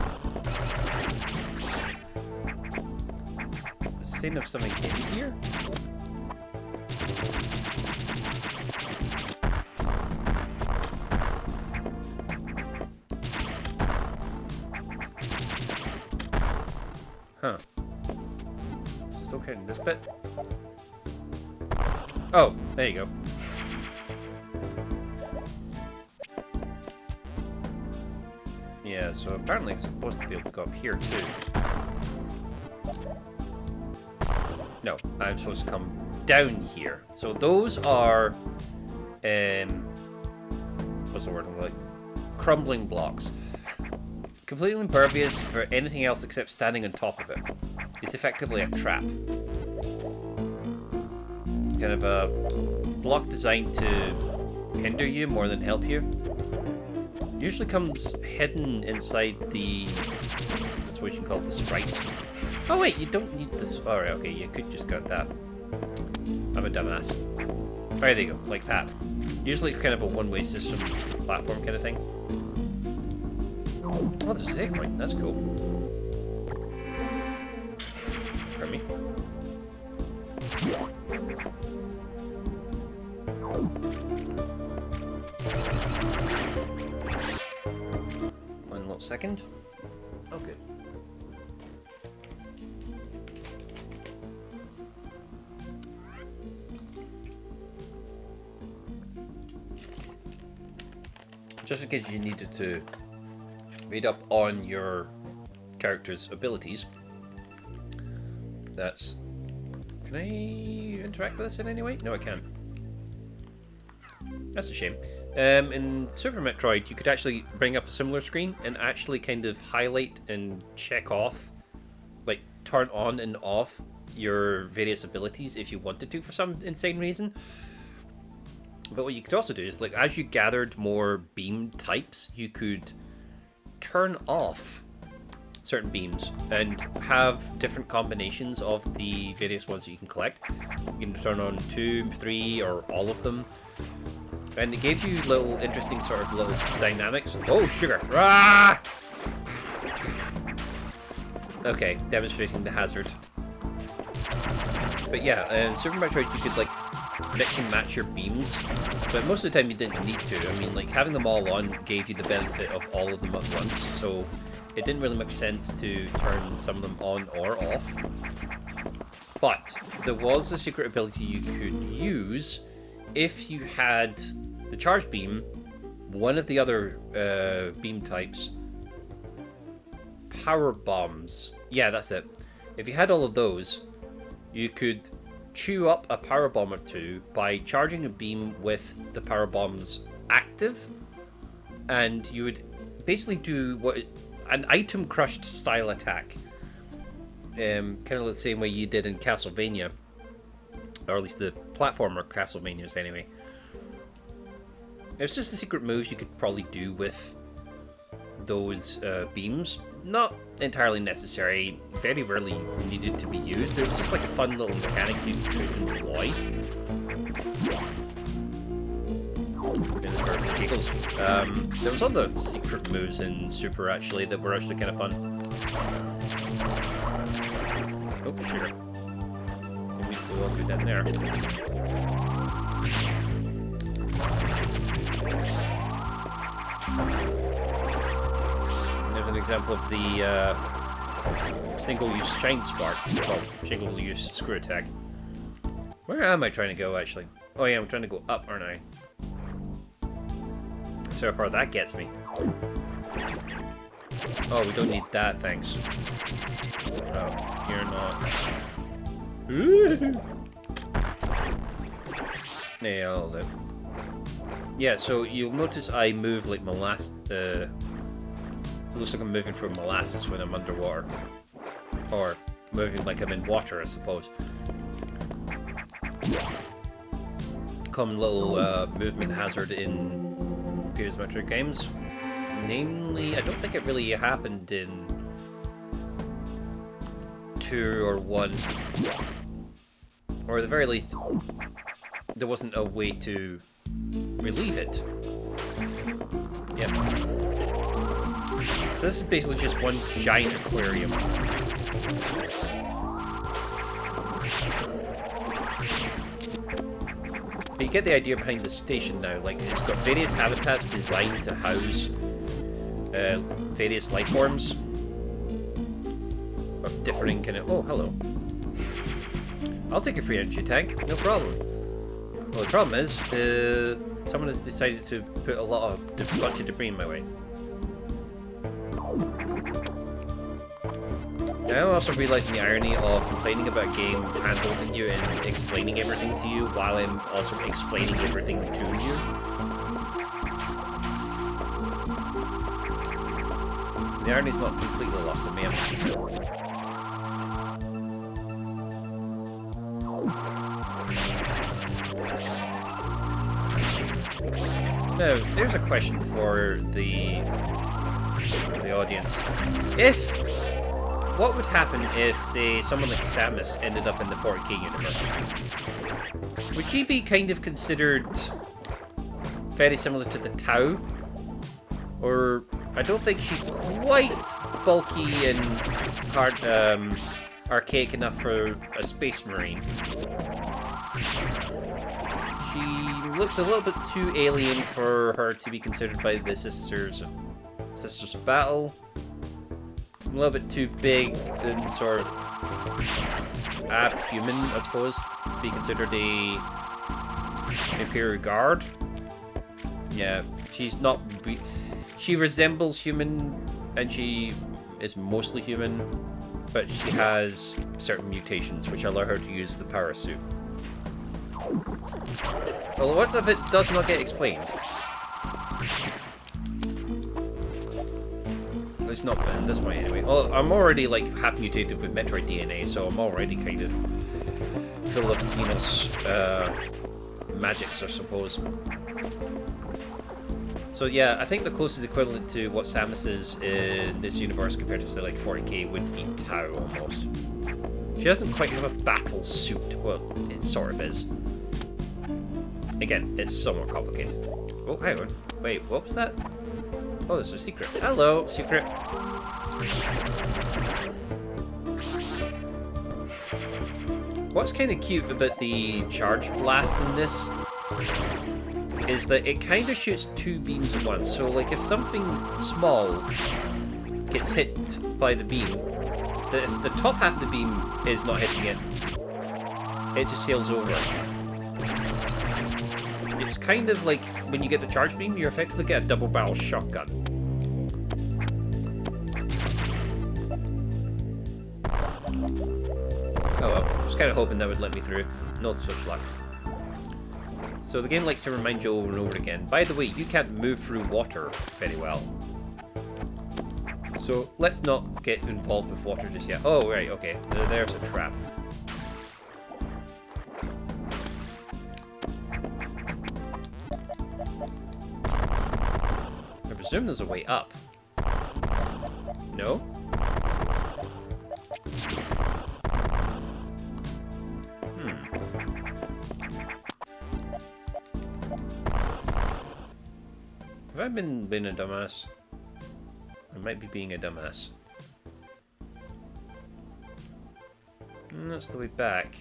The scene of something in here? Huh. So still counting this bit? Oh, there you go. Yeah, so apparently it's supposed to be able to go up here too. No, I'm supposed to come down here. So those are, what's the word I'm like? Crumbling blocks. Completely impervious for anything else except standing on top of it. It's effectively a trap. Kind of a block designed to hinder you more than help you. Usually comes hidden inside the, that's what you can call the sprites. Oh wait, you don't need this. Alright, okay, you could just got that. I'm a dumbass. Alright, there you go, like that. Usually it's kind of a one-way system platform kind of thing. Oh, there's a save point, that's cool. Pardon me. One little second. Oh, good. Just in case you needed to read up on your character's abilities. That's... Can I interact with this in any way? No, I can't. That's a shame. In Super Metroid, you could actually bring up a similar screen and actually kind of highlight and check off, like turn on and off your various abilities if you wanted to for some insane reason. But what you could also do is, like, as you gathered more beam types, you could turn off certain beams and have different combinations of the various ones that you can collect. You can turn on 2, 3, or all of them. And it gave you little interesting sort of little dynamics. Oh, sugar! Ah! Okay, demonstrating the hazard. But yeah, in Super Metroid you could like mix and match your beams, but most of the time you didn't need to. I mean, like, having them all on gave you the benefit of all of them at once, so it didn't really make sense to turn some of them on or off. But there was a secret ability you could use if you had the charge beam, one of the other beam types, power bombs. Yeah, that's it. If you had all of those, you could chew up a power bomb or two by charging a beam with the power bombs active, and you would basically do what an item crushed style attack, kind of the same way you did in Castlevania, or at least the platformer Castlevanias anyway. It's just a secret moves you could probably do with those beams. Not entirely necessary, very rarely needed to be used, but it was just like a fun little mechanic you could employ. Giggles. There was other secret moves in Super actually that were actually kind of fun. Oh, sure. Maybe we'll go down there. There's an example of the single-use shine spark. Well, single-use screw attack. Where am I trying to go, actually? Oh yeah, I'm trying to go up, aren't I? So far, that gets me. Oh, we don't need that, thanks. Oh, you're not. Ooh. Yeah, I'll do. Yeah, so you'll notice I move like molasses. It looks like I'm moving through molasses when I'm underwater. Or moving like I'm in water, I suppose. Common little movement hazard in previous Metroid games. Namely, I don't think it really happened in 2 or 1. Or at the very least, there wasn't a way to relieve it. Yep. So this is basically just one giant aquarium. But you get the idea behind the station now. Like, it's got various habitats designed to house various life forms of differing kind of... Oh, hello. I'll take a free energy tank, no problem. Well, the problem is, someone has decided to put a bunch of debris in my way. Now I'm also realizing the irony of complaining about a game handholding you and explaining everything to you while I'm also explaining everything to you. The irony's not completely lost on me. Now, there's a question for the audience. What would happen if, say, someone like Samus ended up in the 40k universe? Would she be kind of considered very similar to the Tau? Or, I don't think she's quite bulky and hard, archaic enough for a space marine. She looks a little bit too alien for her to be considered by the Sisters of Battle. A little bit too big and sort of ab-human, I suppose, to be considered a Imperial Guard. Yeah, she's not... She resembles human, and she is mostly human, but she has certain mutations which allow her to use the power suit. Well, what if it does not get explained? It's not in this way anyway. Oh, I'm already like half mutated with Metroid DNA, so I'm already kind of full of Xenos magics, I suppose. So yeah, I think the closest equivalent to what Samus is in this universe compared to say like 40k would be Tau almost. She doesn't quite have a battle suit. Well, it sort of is. Again, it's somewhat complicated. Oh, hang on. Wait, what was that? Oh, there's a secret. Hello, secret. What's kind of cute about the charge blast in this is that it kind of shoots 2 beams at once. So, like, if something small gets hit by the beam, the top half of the beam is not hitting it. It just sails over. It's kind of like when you get the charge beam, you effectively get a double-barrel shotgun. Oh well, I was kind of hoping that would let me through. No such luck. So the game likes to remind you over and over again. By the way, you can't move through water very well. So let's not get involved with water just yet. Oh, right, okay. There's a trap. I presume there's a way up. No? Have I been a dumbass? I might be being a dumbass. That's the way back.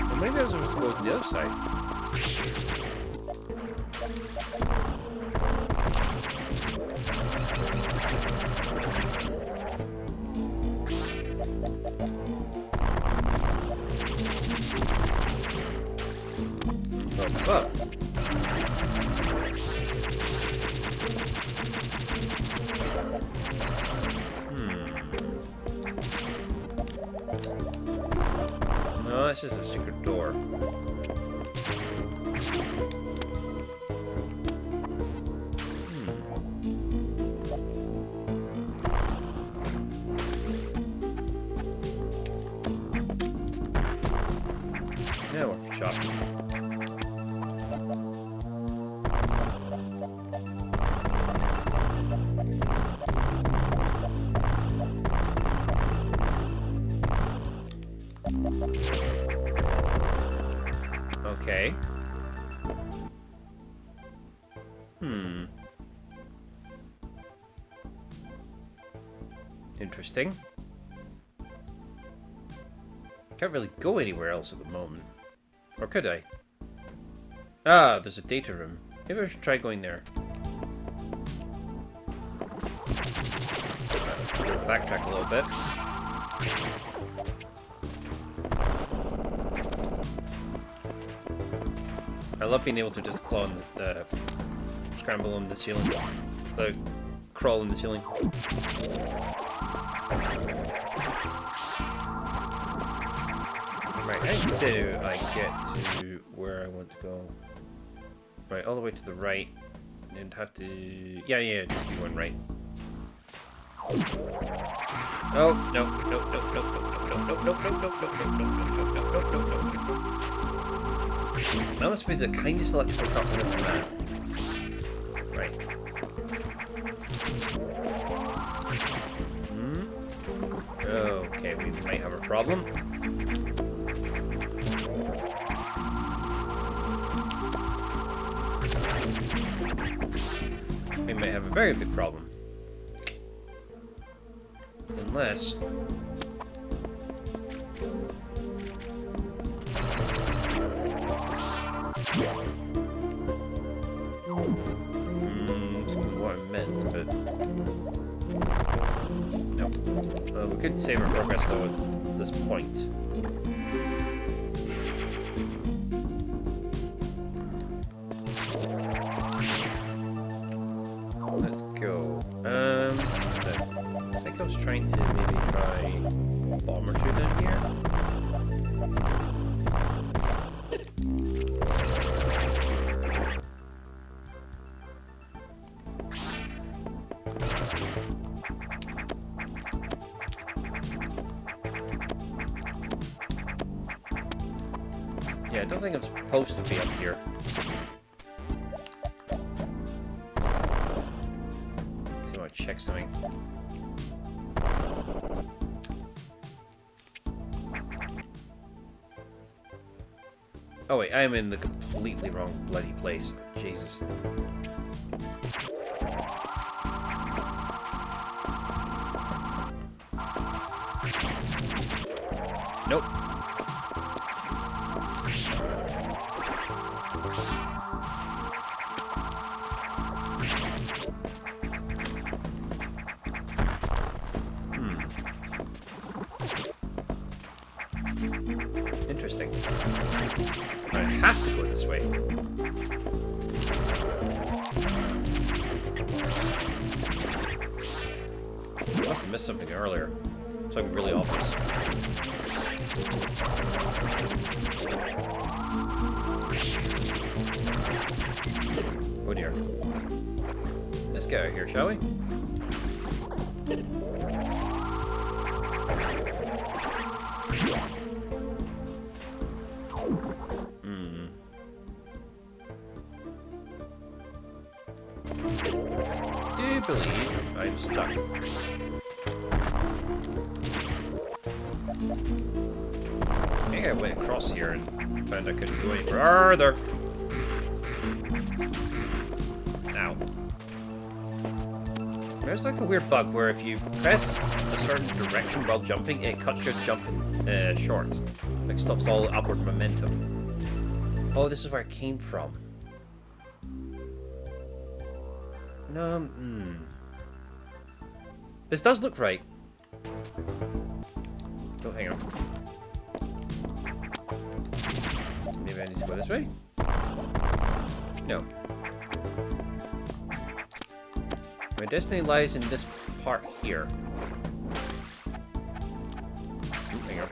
Well, maybe I was supposed to go to the other side. Well, No, this is a secret door. Yeah, we're for shop. Okay. Interesting. Can't really go anywhere else at the moment. Or could I? Ah, there's a data room. Maybe I should try going there. Backtrack a little bit. I love being able to just claw on the scramble on the ceiling. Crawl on the ceiling. Right, how do I get to where I want to go? Right, all the way to the right. And have to... Yeah, just keep going right. Oh, no, no, no, no, no, no, no, no, no, no, no, no, no, no, no, no. That must be the kindest electrical shock I've ever had. Right. Okay, we might have a problem. We may have a very big problem. Unless... this is what I meant, but... No. We could save our progress, though, at this point. Let's go. I think I was trying to maybe try a bomb or two down here. Yeah, I don't think I'm supposed to be up here. See, I want to check something. Oh wait, I am in the completely wrong bloody place. Jesus. Nope. Interesting. I have to go this way. I must have missed something earlier. Something really obvious. Oh dear. Let's get out of here, shall we? I do believe I'm stuck. I think I went across here and found I couldn't go any further. Ow. There's like a weird bug where if you press a certain direction while jumping, it cuts your jump short. Like stops all upward momentum. Oh, this is where it came from. No, This does look right. Oh, hang on. Maybe I need to go this way? No. My destiny lies in this part here. Ooh, hang on.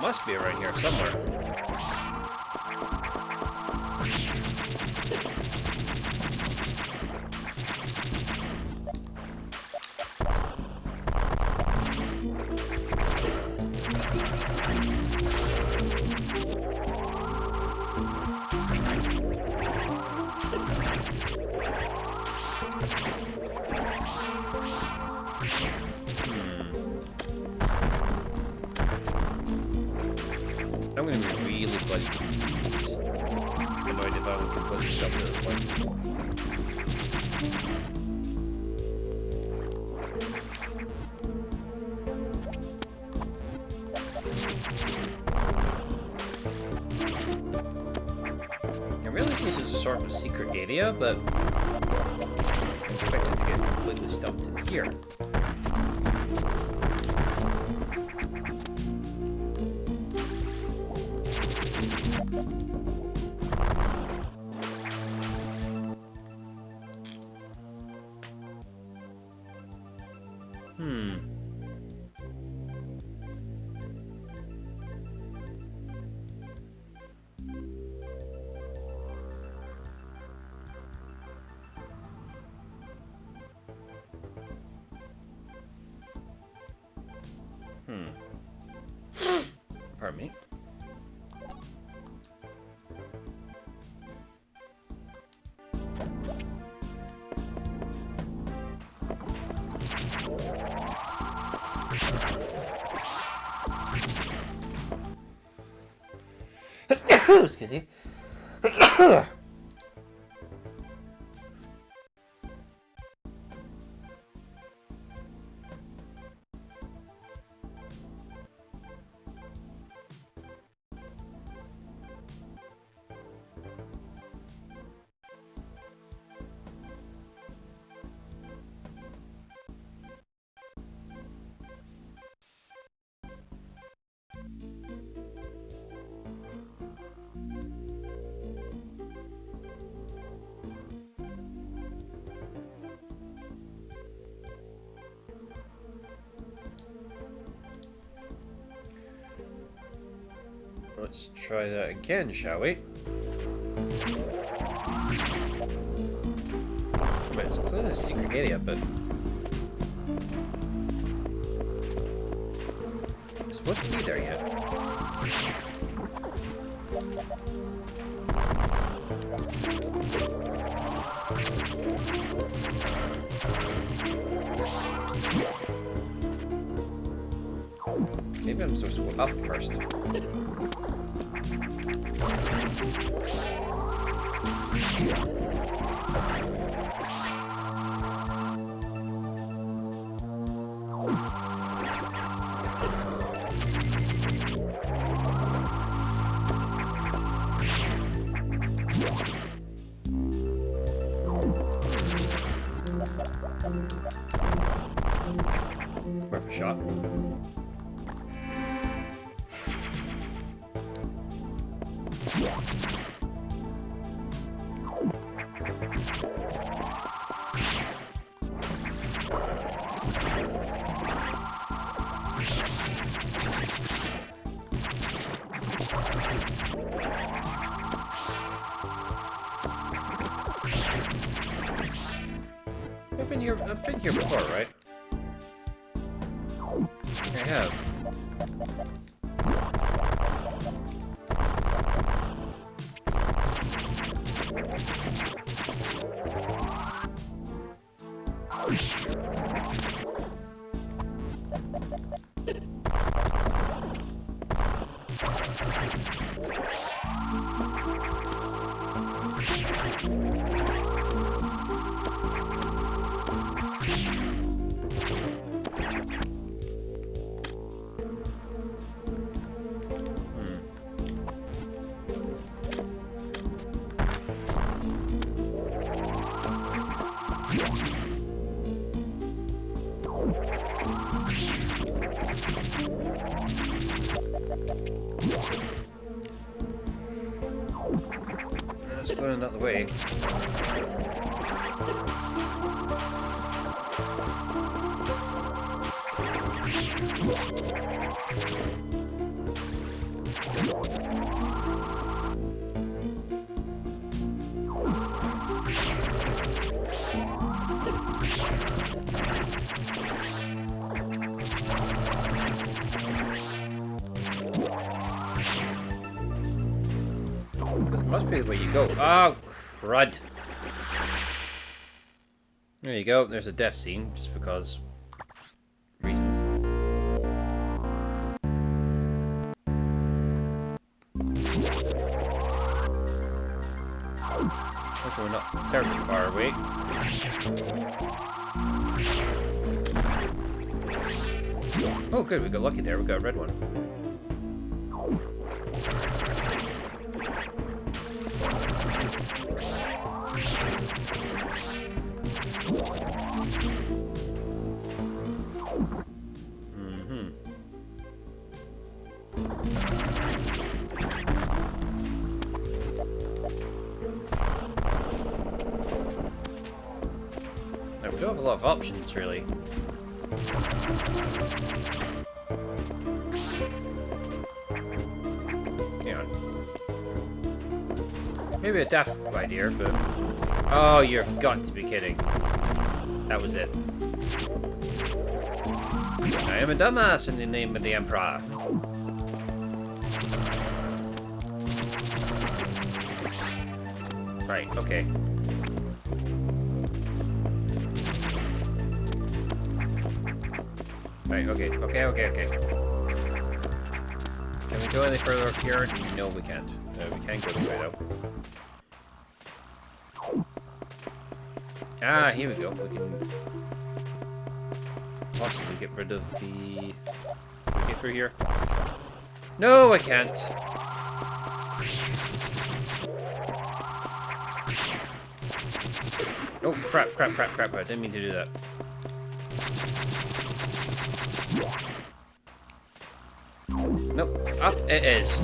Must be around here somewhere. I'm gonna be really bloody annoyed if I'm completely stuck at this point. I realize this is a sort of a secret area, but I'm expected to get completely stumped in here. Pardon me. Excuse me. Let's try that again, shall we? Right, it's clearly a secret area, but it's supposed to be there yet. Maybe I'm supposed to go up first. Worth a shot. I've been here before, right? I have. Let's go another way. must be the way you go. Oh, crud. There you go. There's a death scene, just because reasons. Hopefully we're not terribly far away. Oh, good. We got lucky there. We got a red one. Now, we don't have a lot of options, really. Hang on. Maybe a daft idea, but... Oh, you've got to be kidding. That was it. I am a dumbass in the name of the Emperor. Right, okay. Right, okay. Can we go any further up here? No, we can't. We can't go this way, though. Ah, here we go. We can possibly get rid of the... Can we get through here? No, I can't. Oh, crap. I didn't mean to do that. Nope. Up it is.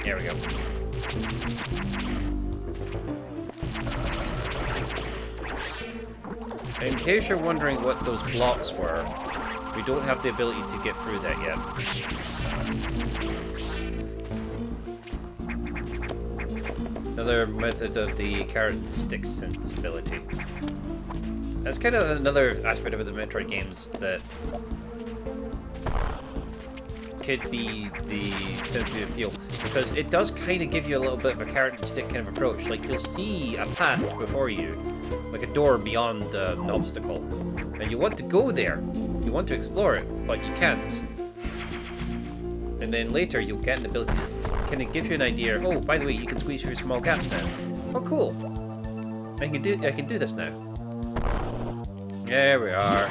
There we go. In case you're wondering what those blocks were, we don't have the ability to get through that yet. Another method of the carrot and stick sensibility. That's kind of another aspect of the Metroid games that could be the sensitive appeal, because it does kind of give you a little bit of a carrot and stick kind of approach. Like, you'll see a path before you, like a door beyond an obstacle, and you want to go there, you want to explore it, but you can't. And then later you'll get an ability to kind of give you an idea. Oh, by the way, you can squeeze through small gaps now. Oh, cool! I can do this now. There we are.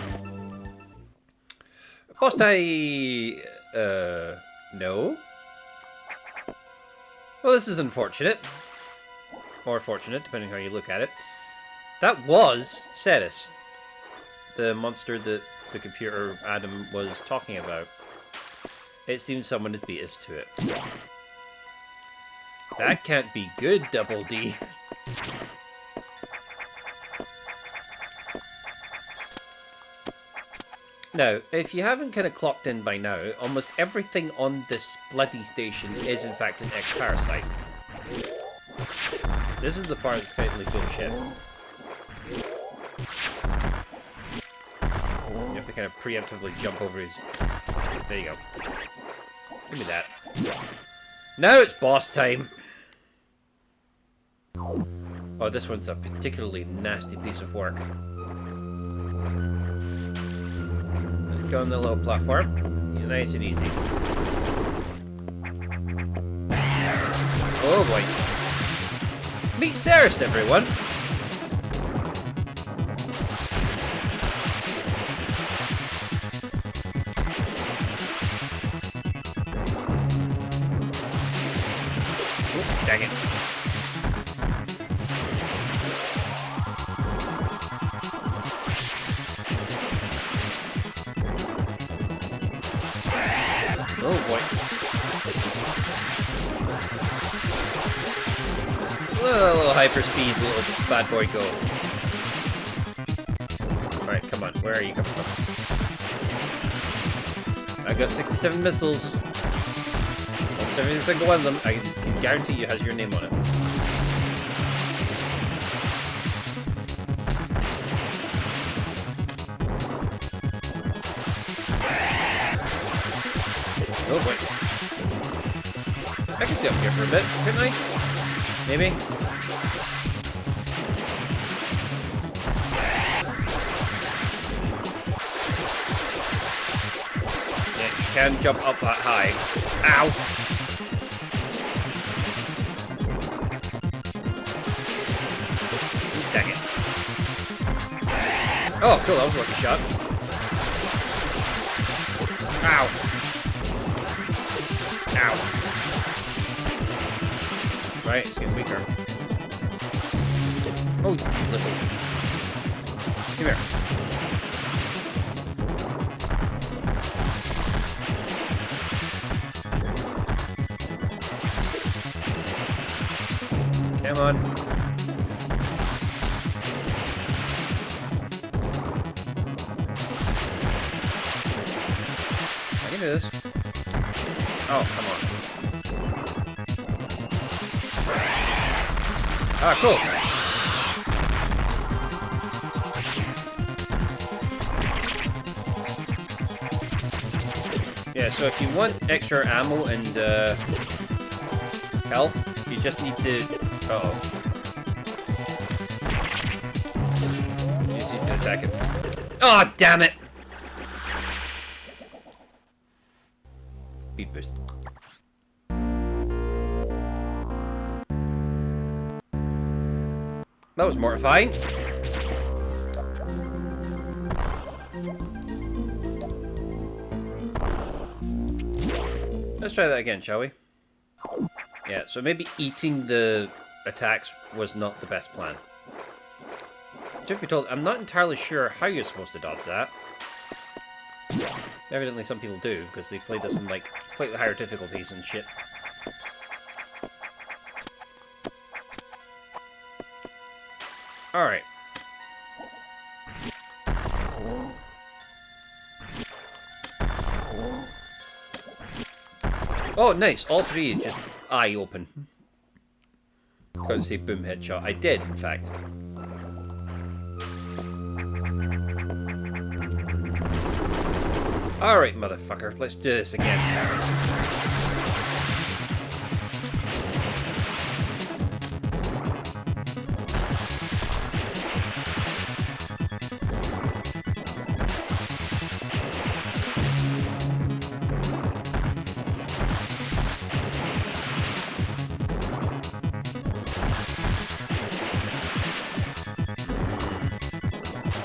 Boss time. No. Well, this is unfortunate. Or fortunate, depending how you look at it. That was Cetus, the monster that the computer Adam was talking about. It seems someone has beat us to it. That can't be good, Double D. Now, if you haven't kind of clocked in by now, almost everything on this bloody station is in fact an X-Parasite. This is the part that's kind of full of shit. You have to kind of preemptively jump over his... There you go. Give me that. Now it's boss time! Oh, this one's a particularly nasty piece of work. Go on the little platform. Nice and easy. Oh boy. Meet Ceres, everyone! Oh, dang it. Oh boy. Little hyperspeed, little bad boy go. Alright, come on. Where are you coming from? I've got 67 missiles. Almost every single one of them, I can guarantee you, has your name on it. Oh boy. I can stay up here for a bit, couldn't I? Maybe? Yeah, you can jump up that high. Ow! Dang it. Oh, cool, that was a lucky shot. Ow! Ow! Right, it's getting weaker. Oh, you little... Come here. Come on. I can do this. Oh, come on. Ah, cool. Yeah, so if you want extra ammo and health, you just need to... Uh-oh. You just need to attack it. Oh, damn it! Speed boost. That was mortifying. Let's try that again, shall we? Yeah, so maybe eating the attacks was not the best plan. Truth be told, I'm not entirely sure how you're supposed to dodge that. Evidently some people do, because they play this in like slightly higher difficulties and shit. Alright. Oh, nice. All three just eye open. Got to say boom headshot. I did, in fact. Alright, motherfucker. Let's do this again.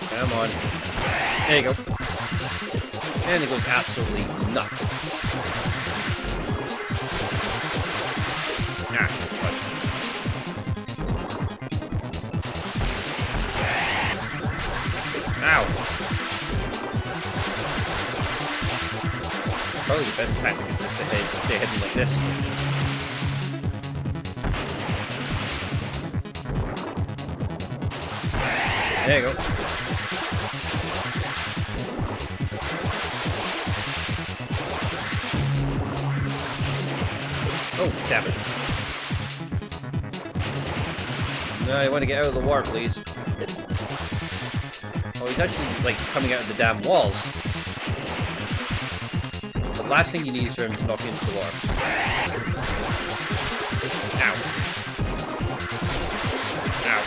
Come on. There you go. And it goes absolutely nuts. Ah, fudge. Ow. Probably the best tactic is just to stay hidden like this. There you go. Oh, damn it. No, I want to get out of the water, please. Oh, he's actually, like, coming out of the damn walls. The last thing you need is for him to knock you into the water. Ow. Ow.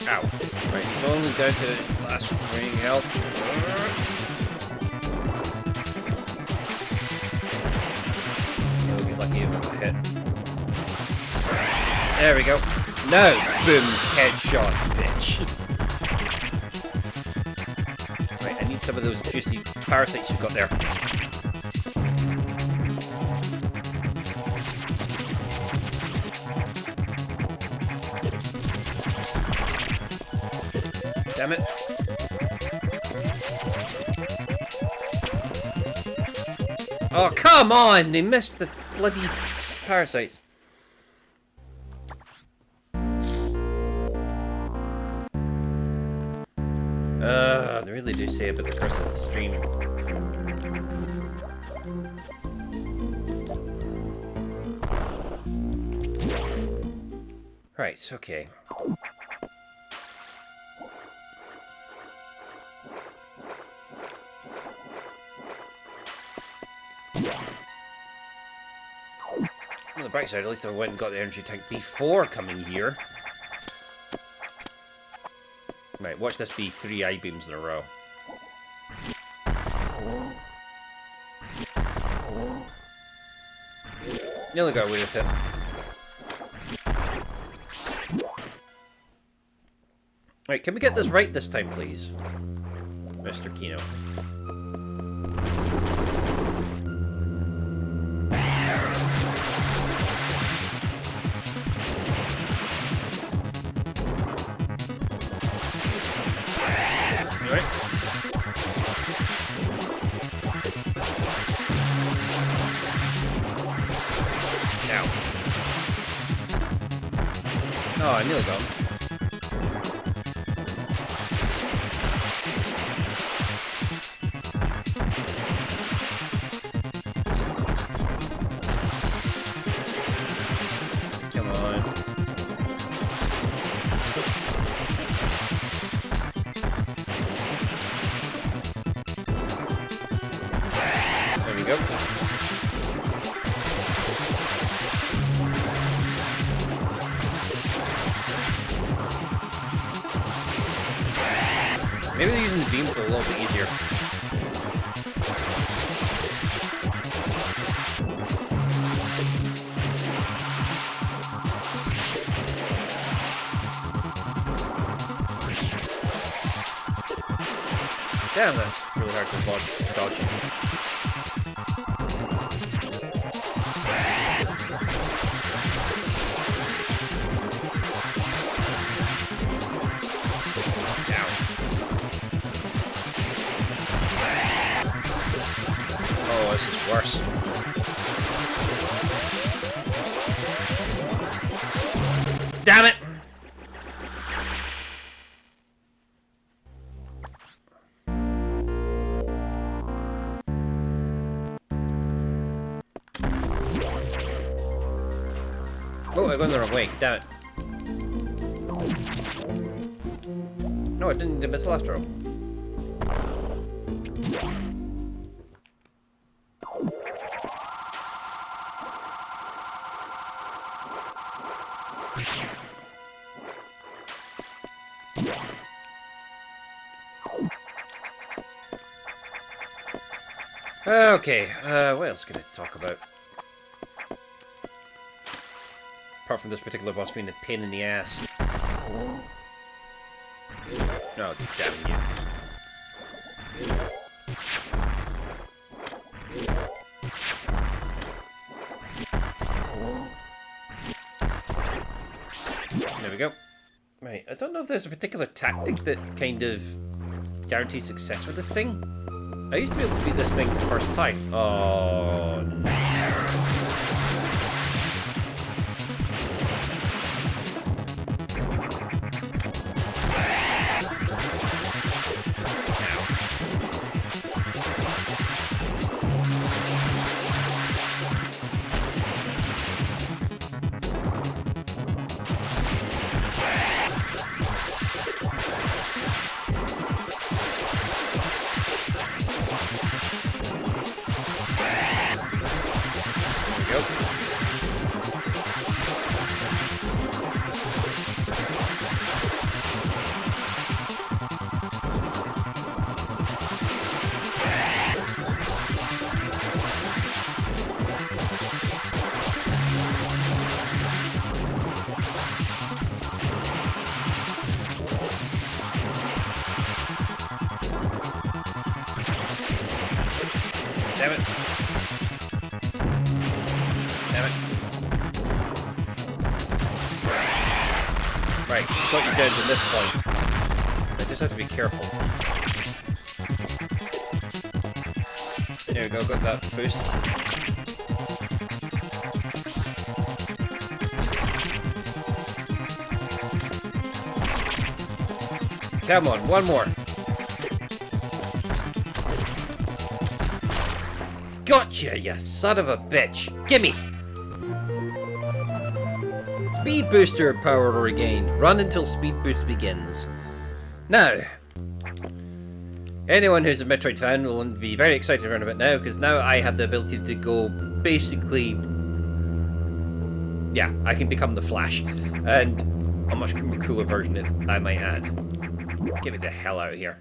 Ow. Right, he's only down to his last remaining health. He'll be lucky if I hit. There we go. No! Boom! Headshot, bitch. Right, I need some of those juicy parasites you've got there. Damn it. Oh, come on! They missed the bloody parasites. They really do say about the curse of the stream. Right, okay. On the bright side, at least I went and got the energy tank before coming here. Right, watch this be 3 I-beams in a row. Nearly got away with it. Right, can we get this right this time, please? Mr. Kino. Alright. Now. Oh, I nearly got him. Come on. There we go. Maybe using the beams a little bit easier. Damn, that's really hard to dodge. Down. Oh, this is worse. Damn it! Oh, I went the wrong way. Damn it. No, I didn't need a missile after all. Okay, what else can I talk about? Apart from this particular boss being a pain in the ass. Oh, damn you. There we go. Right, I don't know if there's a particular tactic that kind of guarantees success with this thing. I used to be able to beat this thing the first time. Oh, no. Damn it. Damn it. Right, got you dead at this point. I just have to be careful. There we go, got that boost. Come on, one more. Gotcha, you son of a bitch. Gimme. Speed booster power regained. Run until speed boost begins. Now, anyone who's a Metroid fan will be very excited around about now, because now I have the ability to go basically Yeah, I can become the Flash. And a much cooler version, if I might add. Get me the hell out of here.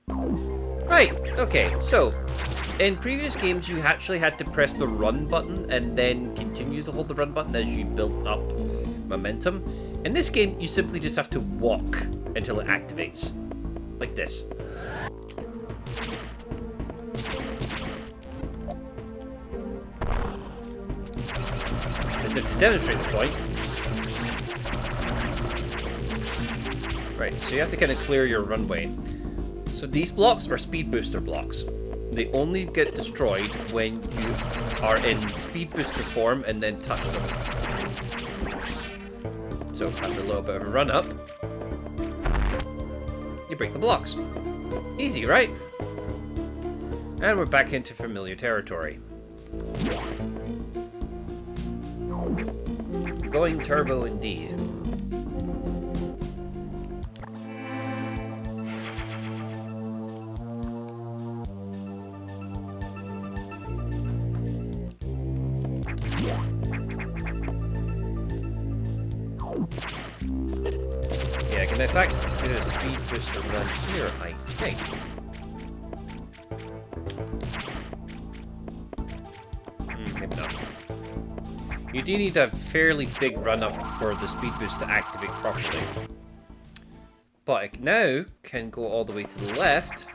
Right, okay, so in previous games you actually had to press the run button and then continue to hold the run button as you built up momentum. In this game, you simply just have to walk until it activates. Like this. As if to demonstrate the point. Right, so you have to kind of clear your runway. So these blocks are speed booster blocks. They only get destroyed when you are in speed booster form and then touch them. So after a little bit of a run up, you break the blocks. Easy, right? And we're back into familiar territory. Going turbo indeed. Yeah, I can in fact do a speed booster run here, I think. Maybe not. You do need a fairly big run up for the speed boost to activate properly. But I now can go all the way to the left.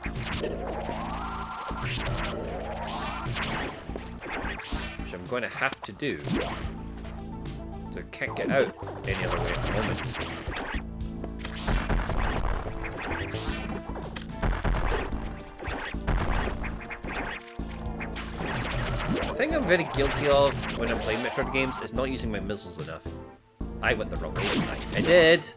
Which I'm going to have to do. So I can't get out any other way at the moment. The thing I'm very guilty of when I'm playing Metroid games is not using my missiles enough. I went the wrong way, didn't I? I did!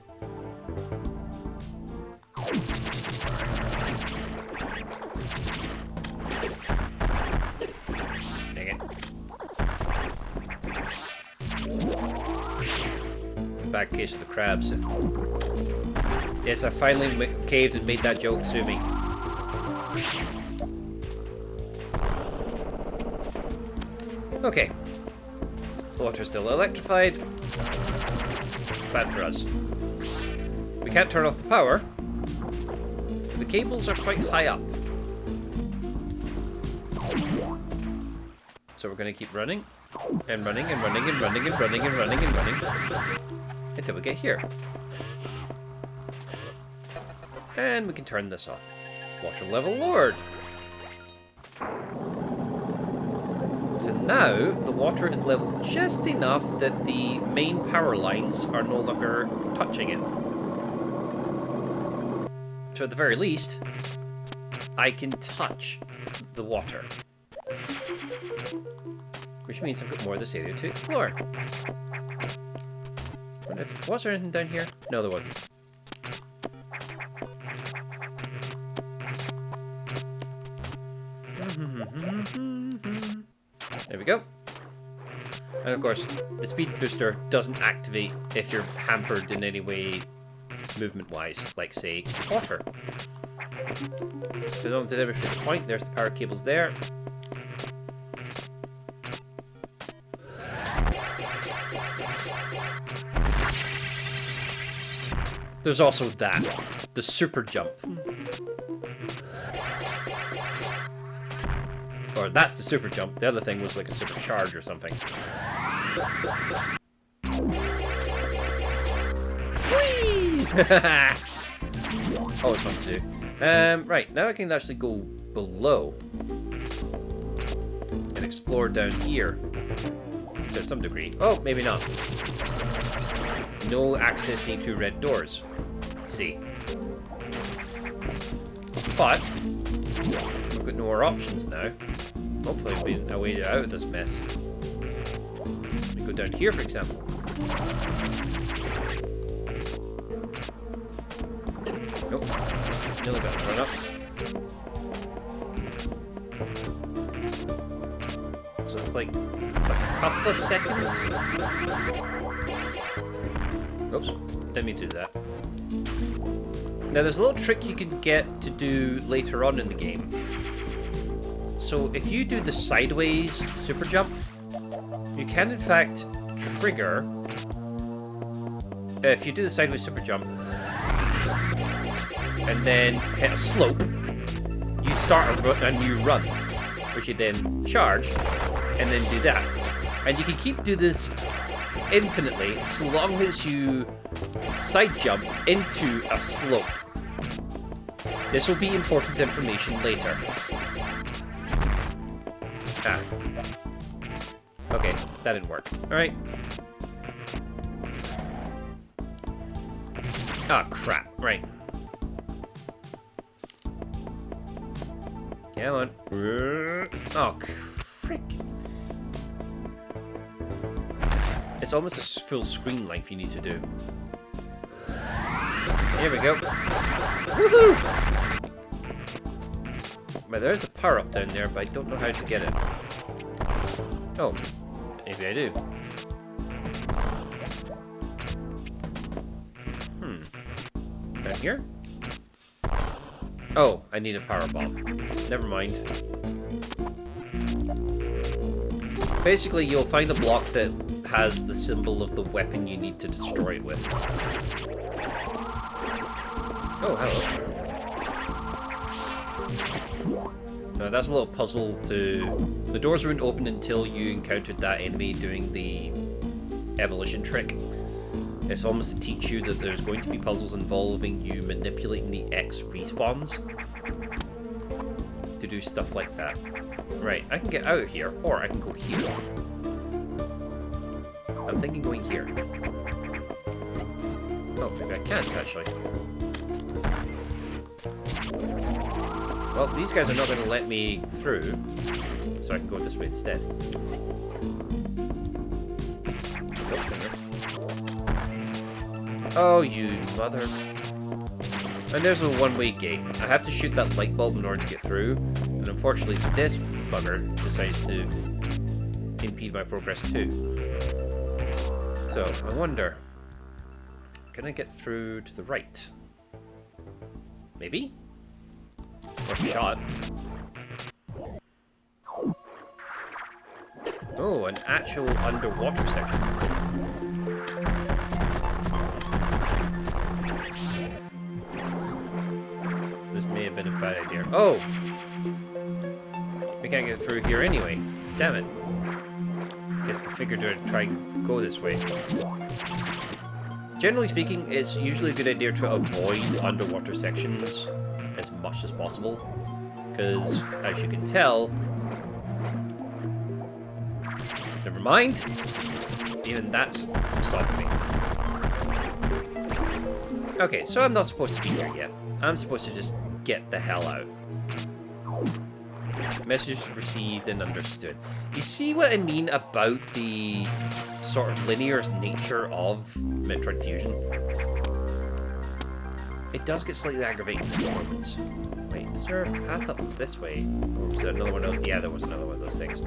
Dang it. Bad case of the crabs. Yes, I finally caved and made that joke to me. Okay. The water's still electrified. Bad for us. We can't turn off the power. The cables are quite high up. So we're going to keep running. And running and running and running and running and running and running. Until we get here. And we can turn this off. Water level lowered. So now, the water is leveled just enough that the main power lines are no longer touching it. So at the very least, I can touch the water. Which means I've got more of this area to explore. Was there anything down here? No, there wasn't. There we go. And of course, the speed booster doesn't activate if you're hampered in any way movement-wise, like, say, water. So to demonstrate the point, there's the power cables there. There's also that, the super jump. Or that's the super jump. The other thing was like a super charge or something. Whee! Always fun to do. Right, now I can actually go below and explore down here to some degree. Oh, maybe not. No accessing to red doors. See. But we've got no more options now. Hopefully we'll be a way out of this mess. We go down here, for example. Nope. Nearly got to run up. So it's like a couple of seconds. Oops, didn't mean to do that. Now there's a little trick you can get to do later on in the game. So if you do the sideways super jump, you can in fact trigger... if you do the sideways super jump, and then hit a slope, you start a new run, which you then charge, and then do that. And you can keep doing this infinitely, so long as you side jump into a slope. This will be important information later. Ah. Okay, that didn't work. Alright. Ah, crap. Right. Come on. Oh, frick. It's almost a full screen length you need to do. Here we go. Woohoo! But there's a power up down there, but I don't know how to get it. Oh, maybe I do. Down here? Oh, I need a power bomb. Never mind. Basically, you'll find a block that has the symbol of the weapon you need to destroy it with. Oh, hello. Now, that's a little puzzle to... The doors wouldn't open until you encountered that enemy doing the evolution trick. It's almost to teach you that there's going to be puzzles involving you manipulating the X respawns to do stuff like that. Right, I can get out of here, or I can go here. I'm thinking going here. Oh, maybe I can't, actually. Well, these guys are not going to let me through, so I can go this way instead. Oh, you mother... And there's a one-way gate. I have to shoot that light bulb in order to get through, and unfortunately this bugger decides to impede my progress too. So, I wonder... Can I get through to the right? Maybe? Worth a shot. Oh, an actual underwater section. This may have been a bad idea. Oh! We can't get through here anyway. Damn it. Guess the figure to try and go this way. Generally speaking, it's usually a good idea to avoid underwater sections as much as possible, because, as you can tell... Never mind! Even that's stopping me. Okay, so I'm not supposed to be here yet. I'm supposed to just get the hell out. Message received and understood. You see what I mean about the sort of linear nature of Metroid Fusion? It does get slightly aggravating in moments. Wait, is there a path up this way? Or was there another one? Yeah, there was another one of those things.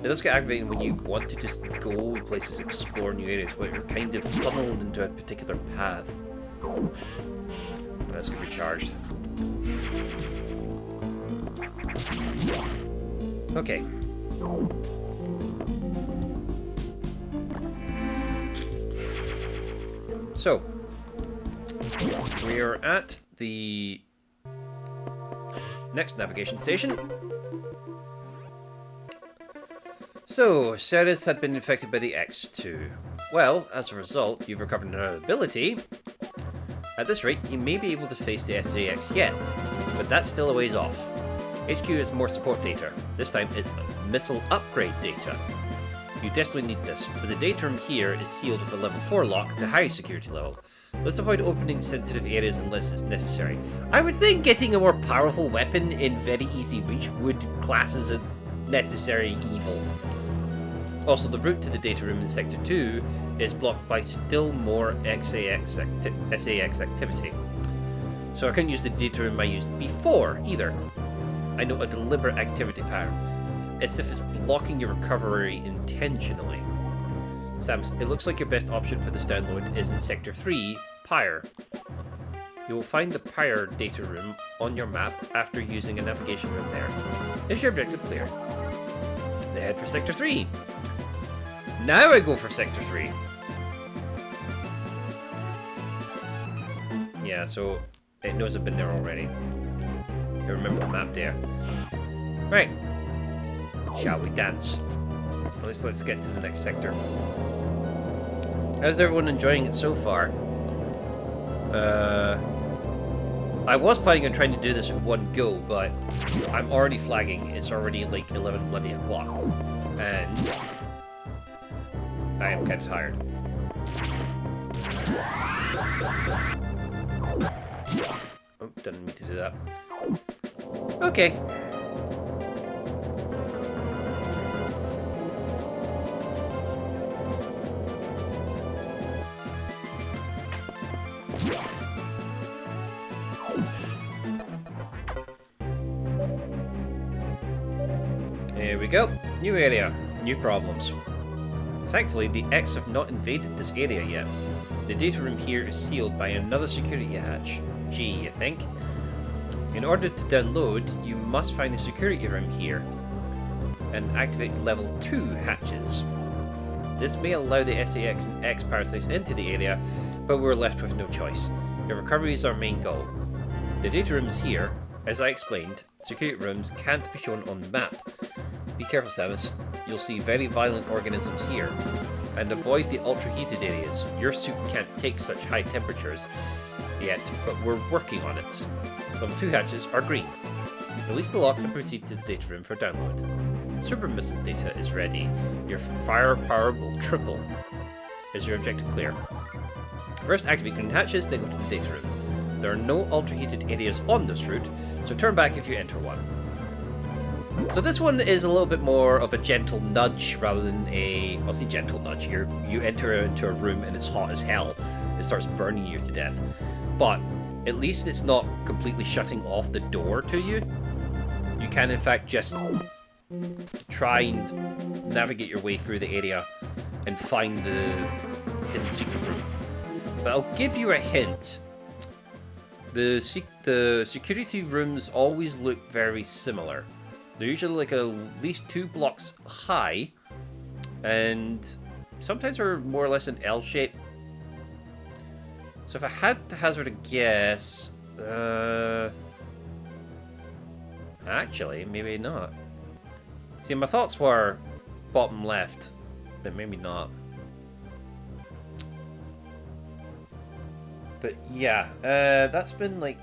It does get aggravating when you want to just go places, explore new areas, but you're kind of funneled into a particular path. Let's get recharged. Okay. So, we are at the next navigation station. So, Ceres had been infected by the X2. Well, as a result, you've recovered another ability. At this rate, you may be able to face the SAX yet, but that's still a ways off. HQ has more support data. This time it's missile upgrade data. You desperately need this, but the data room here is sealed with a level 4 lock, the highest security level. Let's avoid opening sensitive areas unless it's necessary. I would think getting a more powerful weapon in very easy reach would class as a necessary evil. Also, the route to the data room in Sector 2 is blocked by still more SAX activity. So I couldn't use the data room I used before, either. I know a deliberate activity pattern. As if it's blocking your recovery intentionally. Sams, it looks like your best option for this download is in Sector 3, Pyre. You will find the Pyre data room on your map after using a navigation room there. Is your objective clear? They head for Sector 3. Now I go for Sector 3. Yeah, so it knows I've been there already. You remember the map there. Right. Shall we dance? Let's get to the next sector. How's everyone enjoying it so far? I was planning on trying to do this in one go, but I'm already flagging. It's already like 11 bloody o'clock. And I am kind of tired. Oh, didn't mean to do that. Okay. Here we go. New area, new problems. Thankfully, the X have not invaded this area yet. The data room here is sealed by another security hatch. Gee, you think? In order to download, you must find the security room here and activate level 2 hatches. This may allow the SAX and X parasites into the area, but we're left with no choice. Your recovery is our main goal. The data room is here. As I explained, security rooms can't be shown on the map. Be careful, Samus. You'll see very violent organisms here. And avoid the ultra-heated areas. Your suit can't take such high temperatures yet, but we're working on it. Level 2 hatches are green. Release the lock and proceed to the data room for download. The super missile data is ready. Your firepower will triple. Is your objective clear? First activate green hatches, then go to the data room. There are no ultra-heated areas on this route, so turn back if you enter one. So this one is a little bit more of a gentle nudge rather than a... I'll say gentle nudge here. You enter into a room and it's hot as hell. It starts burning you to death. But at least it's not completely shutting off the door to you. You can in fact just try and navigate your way through the area and find the hidden secret room. But I'll give you a hint. The security rooms always look very similar. They're usually like at least 2 blocks high, and sometimes are more or less an L shape. So if I had to hazard a guess, actually, maybe not. See, my thoughts were bottom left, but maybe not. But yeah, that's been like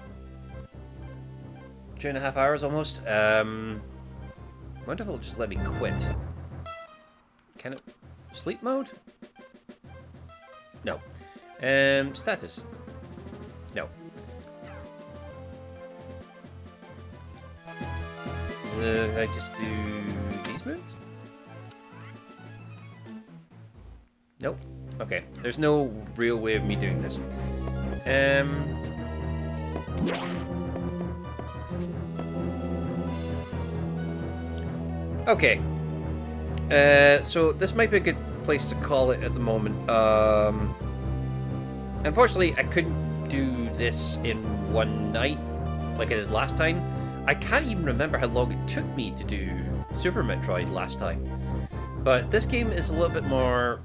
2.5 hours almost. I wonder if it'll just let me quit. Can it? Sleep mode? No. Status? No. I just do these modes? Nope. Okay. There's no real way of me doing this. Okay. So this might be a good place to call it at the moment. Unfortunately, I couldn't do this in one night like I did last time. I can't even remember how long it took me to do Super Metroid last time. But this game is a little bit more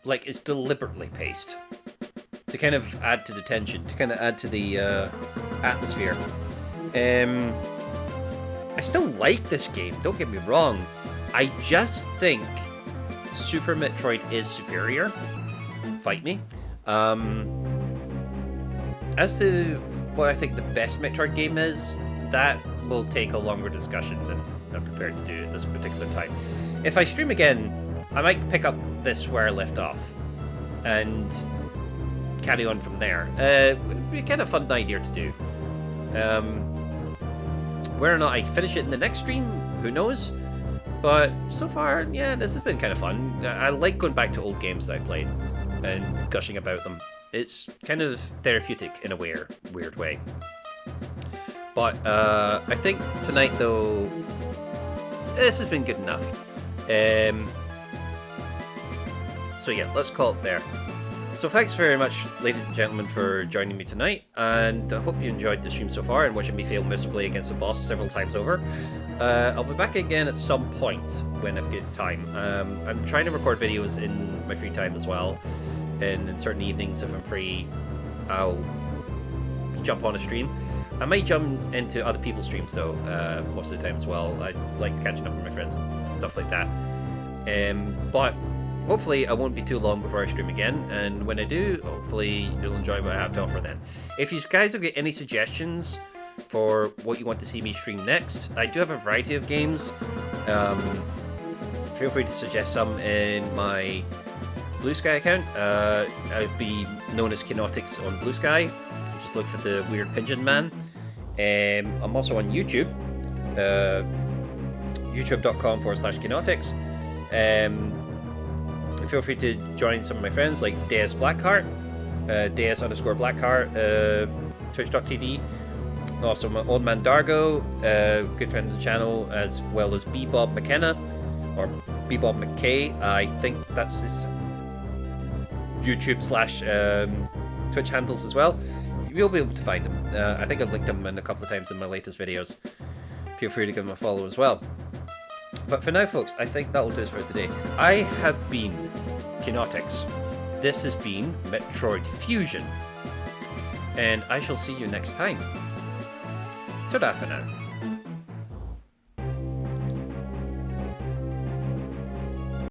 like it's deliberately paced to kind of add to the tension, to kind of add to the atmosphere. I still like this game, don't get me wrong. I just think Super Metroid is superior. Fight me. As to what I think the best Metroid game is, that will take a longer discussion than I'm prepared to do at this particular time. If I stream again, I might pick up this where I left off and carry on from there. It would be kind of fun idea to do. Whether or not I finish it in the next stream, who knows? But so far, yeah, this has been kind of fun. I like going back to old games that I played and gushing about them. It's kind of therapeutic in a weird way. But I think tonight, though, this has been good enough. So yeah, let's call it there. So thanks very much, ladies and gentlemen, for joining me tonight, and I hope you enjoyed the stream so far and watching me fail miserably against the boss several times over. I'll be back again at some point when I've got time. I'm trying to record videos in my free time as well, and in certain evenings if I'm free, I'll jump on a stream. I might jump into other people's streams though, most of the time as well. I like catching up with my friends and stuff like that. But hopefully I won't be too long before I stream again, and when I do, hopefully you'll enjoy what I have to offer then. If you guys have got any suggestions for what you want to see me stream next, I do have a variety of games. Feel free to suggest some in my Blue Sky account. I'd be known as Kenotics on Blue Sky. Just look for the weird pigeon man. I'm also on YouTube, youtube.com/Kenotics. Feel free to join some of my friends like Deus Blackheart, Deus_Blackheart, Twitch.tv. Also my old man Dargo, good friend of the channel, as well as Bebob McKenna, or Bebob McKay. I think that's his YouTube/Twitch handles as well. You'll be able to find him. I think I've linked him in a couple of times in my latest videos. Feel free to give him a follow as well. But for now, folks, I think that will do us for today. I have been Kenotics. This has been Metroid Fusion. And I shall see you next time. Ta-da for now.